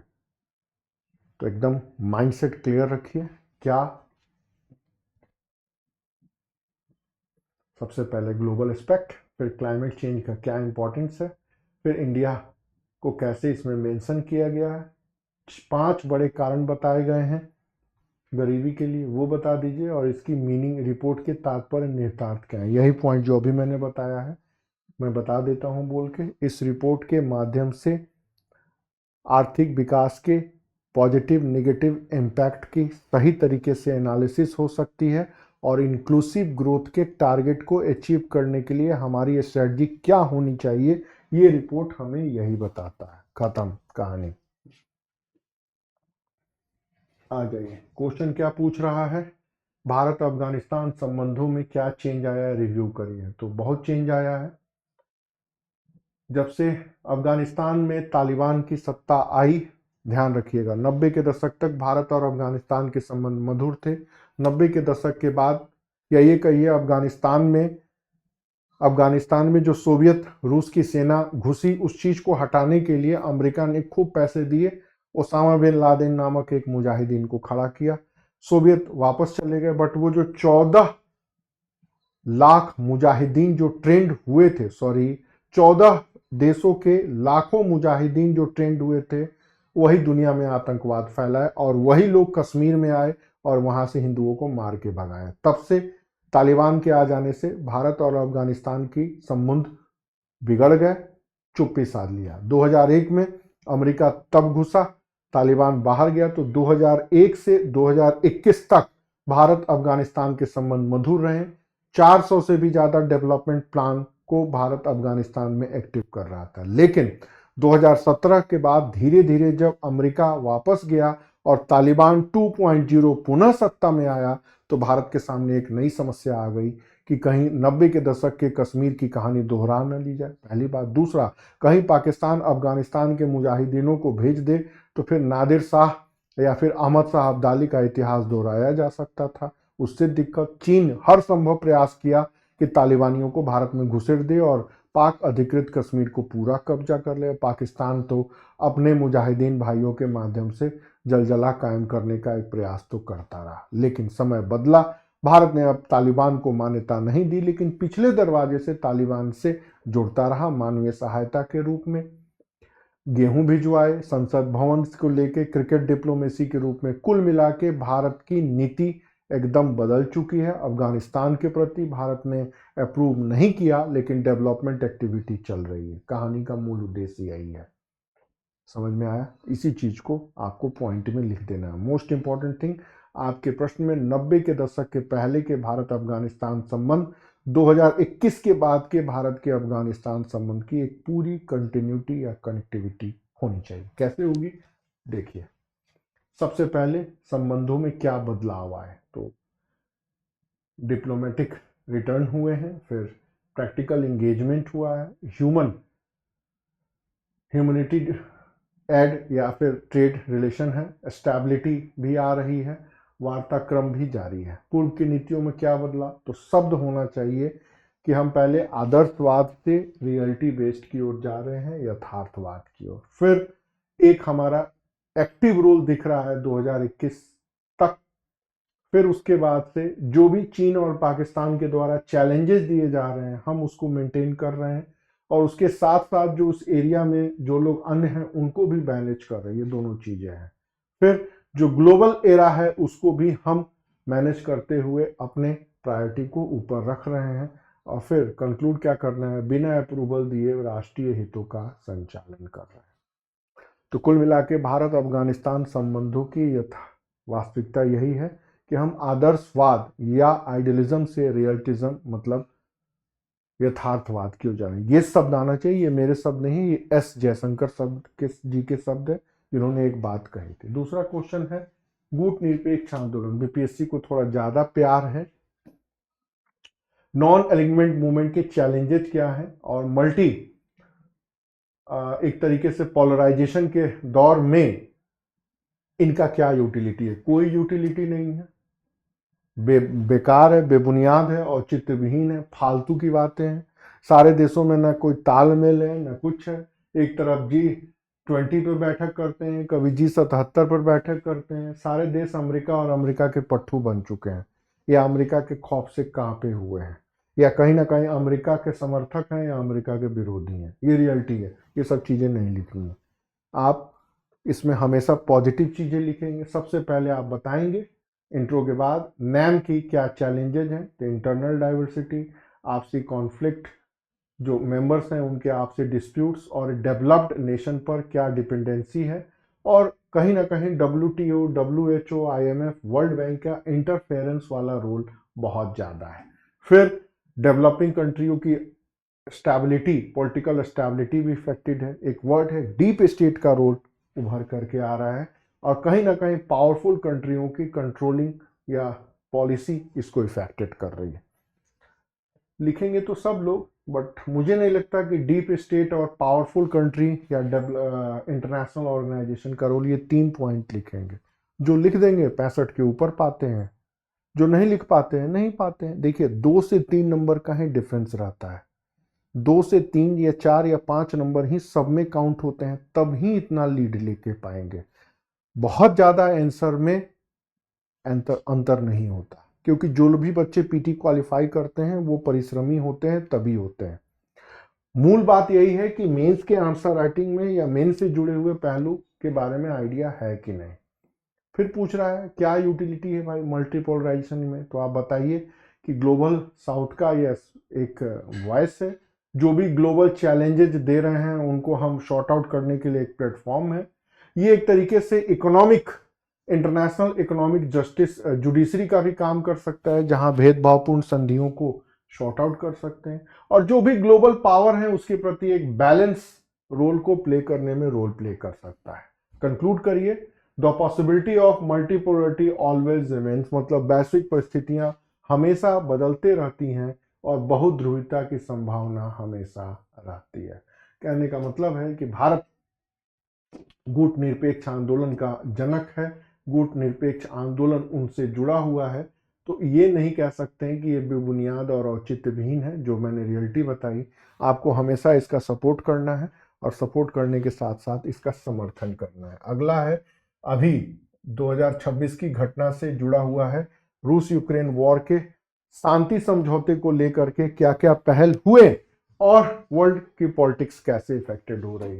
तो एकदम माइंडसेट क्लियर रखिए। क्या सबसे पहले ग्लोबल एस्पेक्ट, फिर क्लाइमेट चेंज का क्या इंपॉर्टेंस है, फिर इंडिया को कैसे इसमें मेंशन किया गया है, 5 बड़े कारण बताए गए हैं गरीबी के लिए, वो बता दीजिए, और इसकी मीनिंग, रिपोर्ट के तात्पर्य निहितार्थ क्या है। यही पॉइंट जो अभी मैंने बताया है मैं बता देता हूं बोल के। इस रिपोर्ट के माध्यम से आर्थिक विकास के पॉजिटिव नेगेटिव इम्पैक्ट की सही तरीके से एनालिसिस हो सकती है, और इंक्लूसिव ग्रोथ के टारगेट को अचीव करने के लिए हमारी स्ट्रेटजी क्या होनी चाहिए, ये रिपोर्ट हमें यही बताता है। खत्म कहानी। आ जाइए, क्वेश्चन क्या पूछ रहा है, भारत अफगानिस्तान संबंधों में क्या चेंज आया है, रिव्यू करिए। तो बहुत चेंज आया है। जब से अफगानिस्तान में तालिबान की सत्ता आई, ध्यान रखिएगा, 90 के दशक तक भारत और अफगानिस्तान के संबंध मधुर थे। 90 के दशक के बाद, या ये कहिए अफगानिस्तान में जो सोवियत रूस की सेना घुसी, उस चीज को हटाने के लिए अमेरिका ने खूब पैसे दिए, ओसामा बिन लादेन नामक एक मुजाहिदीन को खड़ा किया, सोवियत वापस चले गए। बट वो जो 14 लाख मुजाहिदीन जो ट्रेंड हुए थे, 14 देशों के लाखों मुजाहिदीन जो ट्रेंड हुए थे, वही दुनिया में आतंकवाद फैलाए, और वही लोग कश्मीर में आए और वहां से हिंदुओं को मार के भगाया। तब से तालिबान के आ जाने से भारत और अफगानिस्तान की संबंध बिगड़ गए, चुप्पी साध लिया। 2001 में अमेरिका तब घुसा, तालिबान बाहर गया, तो 2001 से 2021 तक भारत अफगानिस्तान के संबंध मधुर रहे। 400 से भी ज्यादा डेवलपमेंट प्लान को भारत अफगानिस्तान में एक्टिव कर रहा था। लेकिन 2017 के बाद धीरे धीरे जब अमेरिका वापस गया और तालिबान 2.0 पुनः सत्ता में आया, तो भारत के सामने एक नई समस्या आ गई कि कहीं 90 के दशक के कश्मीर की कहानी दोहरा न ली जाए, पहली बात। दूसरा, कहीं पाकिस्तान अफगानिस्तान के मुजाहिदीनों को भेज दे तो फिर नादिर शाह या फिर अहमद शाह अब्दाली का इतिहास दोहराया जा सकता था। उससे दिक्कत, चीन हर संभव प्रयास किया कि तालिबानियों को भारत में घुसेड़ दे और पाक अधिकृत कश्मीर को पूरा कब्जा कर ले। पाकिस्तान तो अपने मुजाहिदीन भाइयों के माध्यम से जलजला कायम करने का एक प्रयास तो करता रहा, लेकिन समय बदला। भारत ने अब तालिबान को मान्यता नहीं दी, लेकिन पिछले दरवाजे से तालिबान से जुड़ता रहा, मानवीय सहायता के रूप में गेहूं भिजवाए, संसद भवन को लेके क्रिकेट डिप्लोमेसी के रूप में। कुल मिला के भारत की नीति एकदम बदल चुकी है। अफगानिस्तान के प्रति भारत ने अप्रूव नहीं किया, लेकिन डेवलपमेंट एक्टिविटी चल रही है। कहानी का मूल उद्देश्य यही है। समझ में आया? इसी चीज को आपको पॉइंट में लिख देना है। मोस्ट इंपॉर्टेंट थिंग आपके प्रश्न में 90 के दशक के पहले के भारत अफगानिस्तान संबंध, 2021 के बाद के भारत के अफगानिस्तान संबंध की एक पूरी कंटिन्यूटी या कनेक्टिविटी होनी चाहिए। कैसे होगी देखिए। सबसे पहले संबंधों में क्या बदलाव आए, तो डिप्लोमेटिक रिटर्न हुए हैं, फिर प्रैक्टिकल एंगेजमेंट हुआ है, ह्यूमनिटी एड या फिर ट्रेड रिलेशन है, स्टेबिलिटी भी आ रही है, वार्ता क्रम भी जारी है। पूर्व की नीतियों में क्या बदला, तो शब्द होना चाहिए कि हम पहले आदर्शवाद से रियलिटी बेस्ड की ओर जा रहे हैं, यथार्थवाद की ओर। फिर एक हमारा एक्टिव रोल दिख रहा है 2021 तक। फिर उसके बाद से जो भी चीन और पाकिस्तान के द्वारा चैलेंजेस दिए जा रहे हैं, हम उसको मेंटेन कर रहे हैं, और उसके साथ साथ जो उस एरिया में जो लोग अन्य हैं उनको भी मैनेज कर रहे हैं। ये दोनों चीजें हैं। फिर जो ग्लोबल एरा है उसको भी हम मैनेज करते हुए अपने प्रायोरिटी को ऊपर रख रहे हैं। और फिर कंक्लूड क्या करना है, बिना अप्रूवल दिए राष्ट्रीय हितों का संचालन कर रहे हैं। तो कुल मिला के भारत अफगानिस्तान संबंधों की वास्तविकता यही है कि हम आदर्शवाद या आइडियलिज्म से रियलिटिज्म मतलब यथार्थवाद की ओर जा रहे हैं। ये शब्द आना चाहिए, ये मेरे शब्द नहीं, ये एस जयशंकर शब्द के जी के शब्द है, इन्होंने एक बात कही थी। दूसरा क्वेश्चन है गुट निरपेक्ष आंदोलन, बीपीएससी को थोड़ा ज्यादा प्यार है। नॉन एलिगमेंट मूवमेंट के चैलेंजेस क्या है, और मल्टी एक तरीके से पोलराइजेशन के दौर में इनका क्या यूटिलिटी है। कोई यूटिलिटी नहीं है, बेकार है, बेबुनियाद है, औचित्यविहीन है, फालतू की बातें हैं। सारे देशों में ना कोई तालमेल है ना कुछ है। एक तरफ G20 पर बैठक करते हैं, कभी G77 पर बैठक करते हैं। सारे देश अमेरिका और अमेरिका के पट्टू बन चुके हैं, या अमेरिका के खौफ से कांपे हुए हैं, या कहीं ना कहीं अमेरिका के समर्थक हैं या अमेरिका के विरोधी हैं। ये रियलिटी है, ये सब चीज़ें नहीं लिखनी है। आप इसमें हमेशा पॉजिटिव चीज़ें लिखेंगे। सबसे पहले आप बताएंगे इंट्रो के बाद नैम की क्या चैलेंजेज हैं, तो इंटरनल डाइवर्सिटी, आपसी कॉन्फ्लिक्ट, जो मेंबर्स हैं उनके आपसे डिस्प्यूट्स, और डेवलप्ड नेशन पर क्या डिपेंडेंसी है, और कहीं ना कहीं WTO, WHO, IMF, world bank का इंटरफेरेंस वाला रोल बहुत ज़्यादा है। फिर डेवलपिंग कंट्रियों की स्टेबिलिटी, पॉलिटिकल स्टेबिलिटी भी इफेक्टेड है। एक वर्ड है डीप स्टेट का रोल उभर करके आ रहा है, और कहीं ना कहीं पावरफुल कंट्रियों की कंट्रोलिंग या पॉलिसी इसको इफेक्टेड कर रही है। लिखेंगे तो सब लोग, बट मुझे नहीं लगता कि डीप स्टेट और पावरफुल कंट्री या इंटरनेशनल ऑर्गेनाइजेशन का रोल, ये 3 पॉइंट लिखेंगे। जो लिख देंगे 65 के ऊपर पाते हैं, जो नहीं लिख पाते हैं नहीं पाते हैं। देखिए 2 से 3 नंबर का ही डिफरेंस रहता है। 2 से 3 या 4 या 5 नंबर ही सब में काउंट होते हैं, तब ही इतना लीड लेके पाएंगे। बहुत ज्यादा आंसर में अंतर नहीं होता, क्योंकि जो भी बच्चे पीटी क्वालिफाई करते हैं वो परिश्रमी होते हैं, तभी होते हैं। मूल बात यही है कि मेंस के आंसर राइटिंग में या मेंस से जुड़े हुए पहलू के बारे में आइडिया है कि नहीं। फिर पूछ रहा है क्या यूटिलिटी है भाई मल्टीपोलराइजेशन में, तो आप बताइए कि ग्लोबल साउथ का ये एक वॉइस है। जो भी ग्लोबल चैलेंजेस दे रहे हैं उनको हम शॉर्ट आउट करने के लिए एक प्लेटफॉर्म है। ये एक तरीके से economic, international economic justice judiciary का भी काम कर सकता है, जहां भेदभावपूर्ण संधियों को शॉर्ट आउट कर सकते हैं, और जो भी ग्लोबल पावर है उसके प्रति एक बैलेंस रोल को प्ले करने में रोल प्ले कर सकता है। कंक्लूड करिए, the possibility of multipolarity always remains, मतलब वैश्विक परिस्थितियां हमेशा बदलते रहती हैं और बहुध्रुवता की संभावना हमेशा रहती है। कहने का मतलब है कि भारत गुट निरपेक्ष आंदोलन का जनक है, गुट निरपेक्ष आंदोलन उनसे जुड़ा हुआ है, तो ये नहीं कह सकते हैं कि ये बेबुनियाद और औचित्यविहीन है। जो मैंने रियलिटी बताई, आपको हमेशा इसका सपोर्ट करना है, और सपोर्ट करने के साथ साथ इसका समर्थन करना है। अगला है अभी 2026 की घटना से जुड़ा हुआ है, रूस यूक्रेन वॉर के शांति समझौते को लेकर के क्या क्या पहल हुए और वर्ल्ड की पॉलिटिक्स कैसे इफेक्टेड हो रही।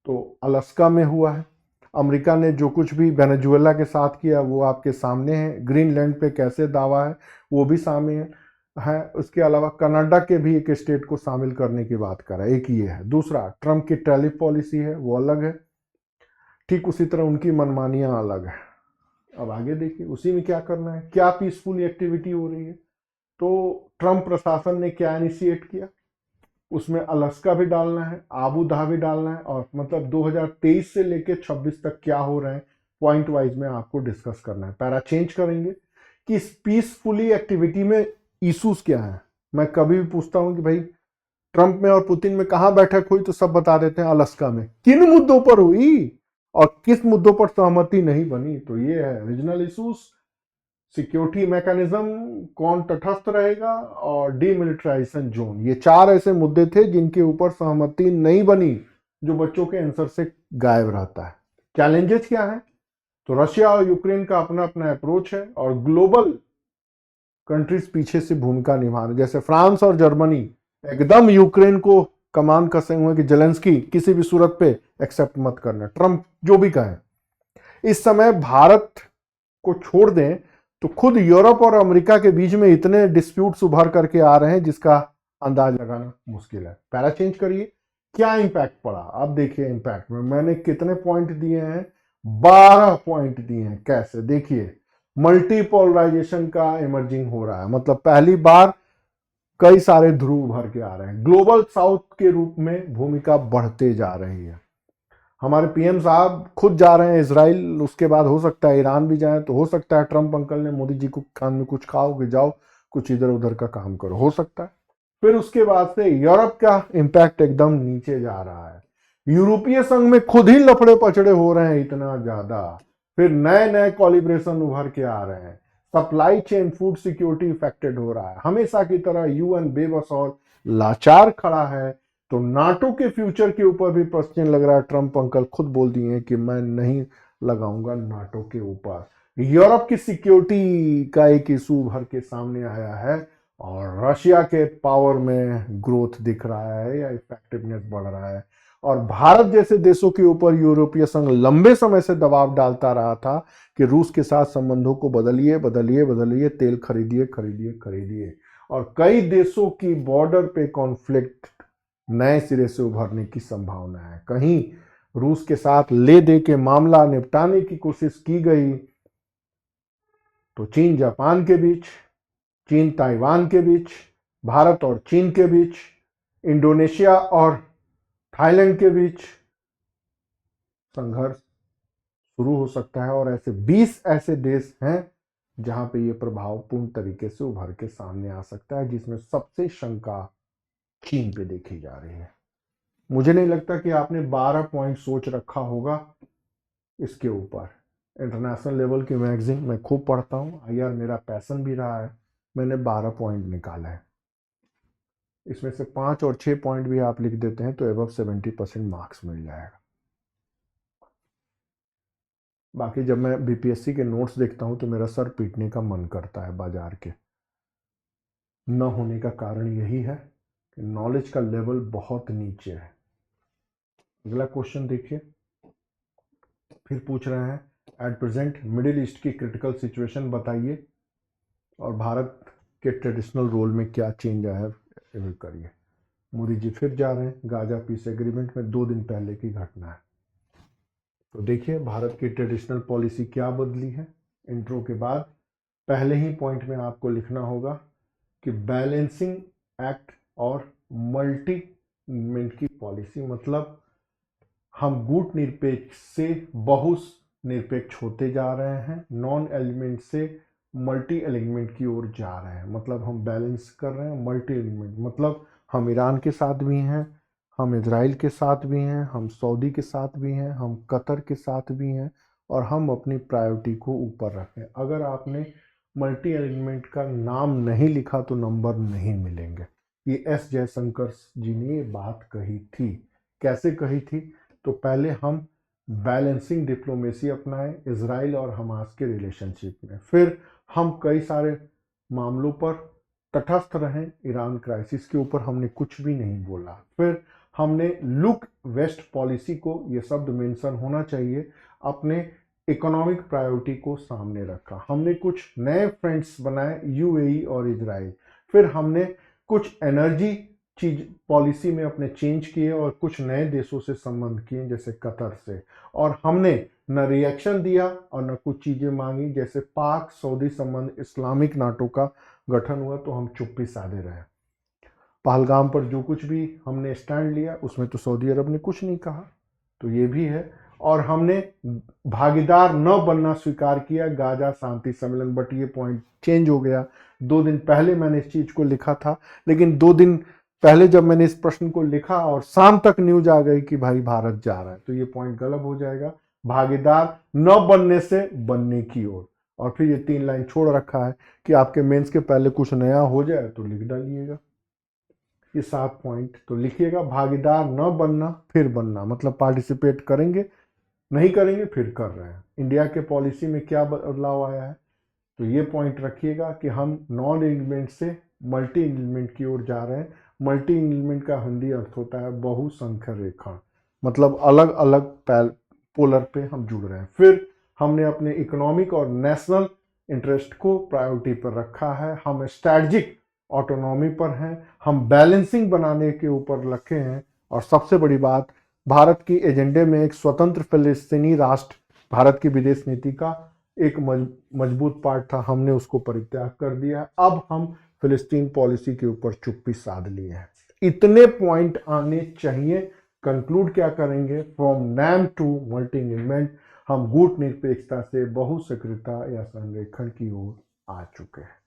तो अलास्का में हुआ है, अमेरिका ने जो कुछ भी वेनेजुएला के साथ किया वो आपके सामने है, ग्रीनलैंड पे कैसे दावा है वो भी सामने है। उसके अलावा कनाडा के भी एक स्टेट को शामिल करने की बात कर रहा है, एक ये है। दूसरा ट्रम्प की टैरिफ पॉलिसी है, वो अलग है, ठीक उसी तरह उनकी मनमानियां अलग है। अब आगे देखिए उसी में क्या करना है, क्या पीसफुल एक्टिविटी हो रही है। तो ट्रम्प प्रशासन ने क्या इनिशिएट किया, उसमें अलास्का भी डालना है, आबू धाबी डालना है, और मतलब 2023 से लेके 26 तक क्या हो रहे हैं पॉइंट वाइज में आपको डिस्कस करना है। पैरा चेंज करेंगे कि इस पीसफुली एक्टिविटी में इश्यूज क्या है। मैं कभी भी पूछता हूं कि भाई ट्रंप में और पुतिन में कहां बैठक हुई, तो सब बता देते हैं अलास्का में। किन मुद्दों पर हुई और किस मुद्दों पर सहमति नहीं बनी, तो ये है रीजनल इश्यूज, सिक्योरिटी मैकेनिज्म, कौन तटस्थ रहेगा, और डीमिलिटराइजेशन जोन। ये 4 ऐसे मुद्दे थे जिनके ऊपर सहमति नहीं बनी, जो बच्चों के आंसर से गायब रहता है। चैलेंजेस क्या है, तो रशिया और यूक्रेन का अपना अपना अप्रोच है, और ग्लोबल कंट्रीज पीछे से भूमिका निभा रहे, जैसे फ्रांस और जर्मनी एकदम यूक्रेन को कमान कसे हुए कि जेलेंस्की किसी भी सूरत पे एक्सेप्ट मत करना, ट्रंप जो भी कहे। इस समय भारत को छोड़ दें तो खुद यूरोप और अमेरिका के बीच में इतने डिस्प्यूट्स उभर करके आ रहे हैं जिसका अंदाज लगाना मुश्किल है। पैरा चेंज करिए, क्या इंपैक्ट पड़ा। अब देखिए इंपैक्ट में मैंने कितने पॉइंट दिए हैं, 12 पॉइंट दिए हैं। कैसे, देखिए मल्टीपोलराइजेशन का इमर्जिंग हो रहा है, मतलब पहली बार कई सारे ध्रुव उभर के आ रहे हैं, ग्लोबल साउथ के रूप में भूमिका बढ़ते जा रही है। हमारे पीएम साहब खुद जा रहे हैं इजराइल, उसके बाद हो सकता है ईरान भी जाए, तो हो सकता है ट्रंप अंकल ने मोदी जी को कान में कुछ खाओ कि जाओ कुछ इधर उधर का काम करो, हो सकता है। फिर उसके बाद से यूरोप का इंपैक्ट एकदम नीचे जा रहा है, यूरोपीय संघ में खुद ही लफड़े पचड़े हो रहे हैं इतना ज्यादा, फिर नए नए कॉलिब्रेशन उभर के आ रहे हैं, supply chain food security affected हो रहा है, हमेशा की तरह यूएन बेबस और लाचार खड़ा है। तो नाटो के फ्यूचर के ऊपर भी प्रश्न लग रहा है, ट्रंप अंकल खुद बोल दिए हैं कि मैं नहीं लगाऊंगा नाटो के ऊपर। यूरोप की सिक्योरिटी का एक इशू उभर के सामने आया है और रशिया के पावर में ग्रोथ दिख रहा है या इफेक्टिवनेस बढ़ रहा है, और भारत जैसे देशों के ऊपर यूरोपीय संघ लंबे समय से दबाव डालता रहा था कि रूस के साथ संबंधों को बदलिए बदलिए बदलिए, तेल खरीदिए खरीदिए खरीदिए, और कई देशों की बॉर्डर पे कॉन्फ्लिक्ट नए सिरे से उभरने की संभावना है। कहीं रूस के साथ ले दे के मामला निपटाने की कोशिश की गई तो चीन जापान के बीच, चीन ताइवान के बीच, भारत और चीन के बीच, इंडोनेशिया और थाईलैंड के बीच संघर्ष शुरू हो सकता है, और ऐसे 20 ऐसे देश हैं जहां पे ये प्रभाव पूर्ण तरीके से उभर के सामने आ सकता है, जिसमें सबसे शंका चीन पे देखी जा रही है। मुझे नहीं लगता कि आपने 12 पॉइंट सोच रखा होगा इसके ऊपर। इंटरनेशनल लेवल की मैगजीन मैं खूब पढ़ता हूँ, आईआर मेरा पैशन भी रहा है, मैंने 12 पॉइंट निकाला है। इसमें से 5 और 6 पॉइंट भी आप लिख देते हैं तो एबव 70% मार्क्स मिल जाएगा। बाकी जब मैं बीपीएससी के नोट्स देखता हूं तो मेरा सर पीटने का मन करता है। बाजार के न होने का कारण यही है कि नॉलेज का लेवल बहुत नीचे है। अगला क्वेश्चन देखिए, फिर पूछ रहे हैं एट प्रेजेंट मिडिल ईस्ट की क्रिटिकल सिचुएशन बताइए और भारत के ट्रेडिशनल रोल में क्या चेंज आया है करिए। मोदी जी फिर जा रहे हैं, गाजा पीस एग्रीमेंट में 2 दिन पहले की घटना है। तो देखिए भारत की ट्रेडिशनल पॉलिसी क्या बदली है। इंट्रो के बाद पहले ही पॉइंट में आपको लिखना होगा कि बैलेंसिंग एक्ट और मल्टी एलिमेंट की पॉलिसी, मतलब हम गुट निरपेक्ष से बहु निरपेक्ष होते जा रहे हैं, नॉन एलिमेंट से मल्टी एलिमेंट की ओर जा रहे हैं। मतलब हम बैलेंस कर रहे हैं, मल्टी एलिमेंट मतलब हम ईरान के साथ भी हैं, हम इजराइल के साथ भी हैं, हम सऊदी के साथ भी हैं, हम कतर के साथ भी हैं, और हम अपनी प्रायोरिटी को ऊपर रखें। अगर आपने मल्टी एलिमेंट का नाम नहीं लिखा तो नंबर नहीं मिलेंगे। ये एस जयशंकर जी ने ये बात कही थी। कैसे कही थी? तो पहले हम बैलेंसिंग डिप्लोमेसी अपनाएं इजराइल और हमास के रिलेशनशिप में, फिर हम कई सारे मामलों पर तटस्थ रहें, ईरान क्राइसिस के ऊपर हमने कुछ भी नहीं बोला, फिर हमने लुक वेस्ट पॉलिसी को, ये शब्द मेंशन होना चाहिए, अपने इकोनॉमिक प्रायोरिटी को सामने रखा, हमने कुछ नए फ्रेंड्स बनाए यूएई और इजराइल, फिर हमने कुछ एनर्जी चीज पॉलिसी में अपने चेंज किए और कुछ नए देशों से संबंध किए जैसे कतर से, और हमने न रिएक्शन दिया और न कुछ चीजें मांगी जैसे पाक सऊदी संबंध इस्लामिक नाटो का गठन हुआ तो हम चुप्पी साधे रहे। पहलगाम पर जो कुछ भी हमने स्टैंड लिया उसमें तो सऊदी अरब ने कुछ नहीं कहा, तो ये भी है। और हमने भागीदार न बनना स्वीकार किया गाजा शांति सम्मेलन, बट ये पॉइंट चेंज हो गया। 2 दिन पहले मैंने इस चीज को लिखा था, लेकिन 2 दिन पहले जब मैंने इस प्रश्न को लिखा और शाम तक न्यूज आ गई कि भाई भारत जा रहा है, तो ये पॉइंट गलत हो जाएगा। भागीदार न बनने से बनने की ओर। और फिर ये 3 लाइन छोड़ रखा है कि आपके मेंस के पहले कुछ नया हो जाए तो लिख डालिएगा। ये 7 पॉइंट तो लिखिएगा, भागीदार न बनना फिर बनना, मतलब पार्टिसिपेट करेंगे नहीं करेंगे फिर कर रहे हैं। इंडिया के पॉलिसी में क्या बदलाव आया है तो ये पॉइंट रखिएगा कि हम नॉन एलिमेंट से मल्टी एलिमेंट की ओर जा रहे हैं। मल्टी एलिमेंट का हिंदी अर्थ होता है बहुसंख्य रेखा, मतलब अलग अलग पोलर पे हम जुड़ रहे हैं। फिर हमने अपने इकोनॉमिक और नेशनल इंटरेस्ट को प्रायोरिटी पर रखा है, हम स्ट्रैटेजिक ऑटोनॉमी पर हैं, हम बैलेंसिंग बनाने के ऊपर रखे हैं, और सबसे बड़ी बात भारत की एजेंडे में एक स्वतंत्र फिलिस्तीनी राष्ट्र भारत की विदेश नीति का एक मजबूत पार्ट था, हमने उसको परित्याग कर दिया है। अब हम फिलिस्तीन पॉलिसी के ऊपर चुप्पी साध लिए हैं। इतने पॉइंट आने चाहिए कंक्लूड क्या करेंगे, फ्रॉम नाम टू मल्टी एलिमेंट हम गुट निरपेक्षता से बहुसक्रियता या संरेखण की ओर आ चुके हैं।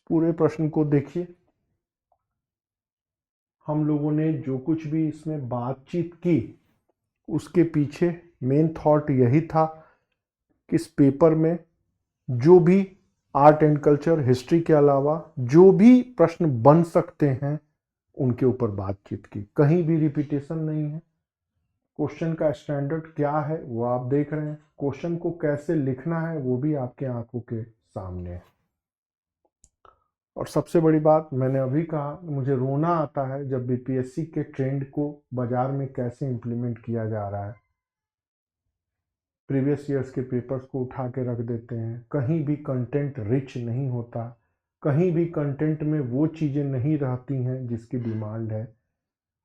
पूरे प्रश्न को देखिए, हम लोगों ने जो कुछ भी इसमें बातचीत की उसके पीछे मेन थॉट यही था कि इस पेपर में जो भी आर्ट एंड कल्चर, हिस्ट्री के अलावा जो भी प्रश्न बन सकते हैं उनके ऊपर बातचीत की। कहीं भी रिपीटेशन नहीं है। क्वेश्चन का स्टैंडर्ड क्या है वो आप देख रहे हैं, क्वेश्चन को कैसे लिखना है वो भी आपके आंखों के सामने है। और सबसे बड़ी बात, मैंने अभी कहा, मुझे रोना आता है जब बीपीएससी के ट्रेंड को बाजार में कैसे इंप्लीमेंट किया जा रहा है। प्रीवियस ईयर्स के पेपर्स को उठा के रख देते हैं, कहीं भी कंटेंट रिच नहीं होता, कहीं भी कंटेंट में वो चीज़ें नहीं रहती हैं जिसकी डिमांड है,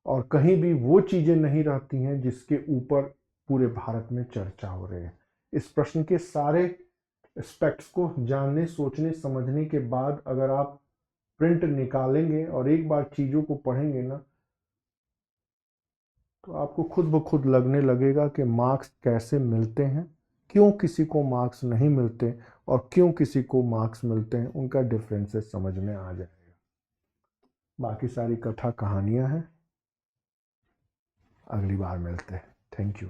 और कहीं भी वो चीज़ें नहीं रहती हैं जिसके ऊपर पूरे भारत में चर्चा हो रही है। इस प्रश्न के सारे एस्पेक्ट्स को जानने, सोचने, समझने के बाद अगर आप प्रिंट निकालेंगे और एक बार चीज़ों को पढ़ेंगे ना, तो आपको खुद ब खुद लगने लगेगा कि मार्क्स कैसे मिलते हैं, क्यों किसी को मार्क्स नहीं मिलते और क्यों किसी को मार्क्स मिलते हैं, उनका डिफरेंसेस समझ में आ जाएगा। बाकी सारी कथा कहानियां हैं, अगली बार मिलते हैं। Thank you.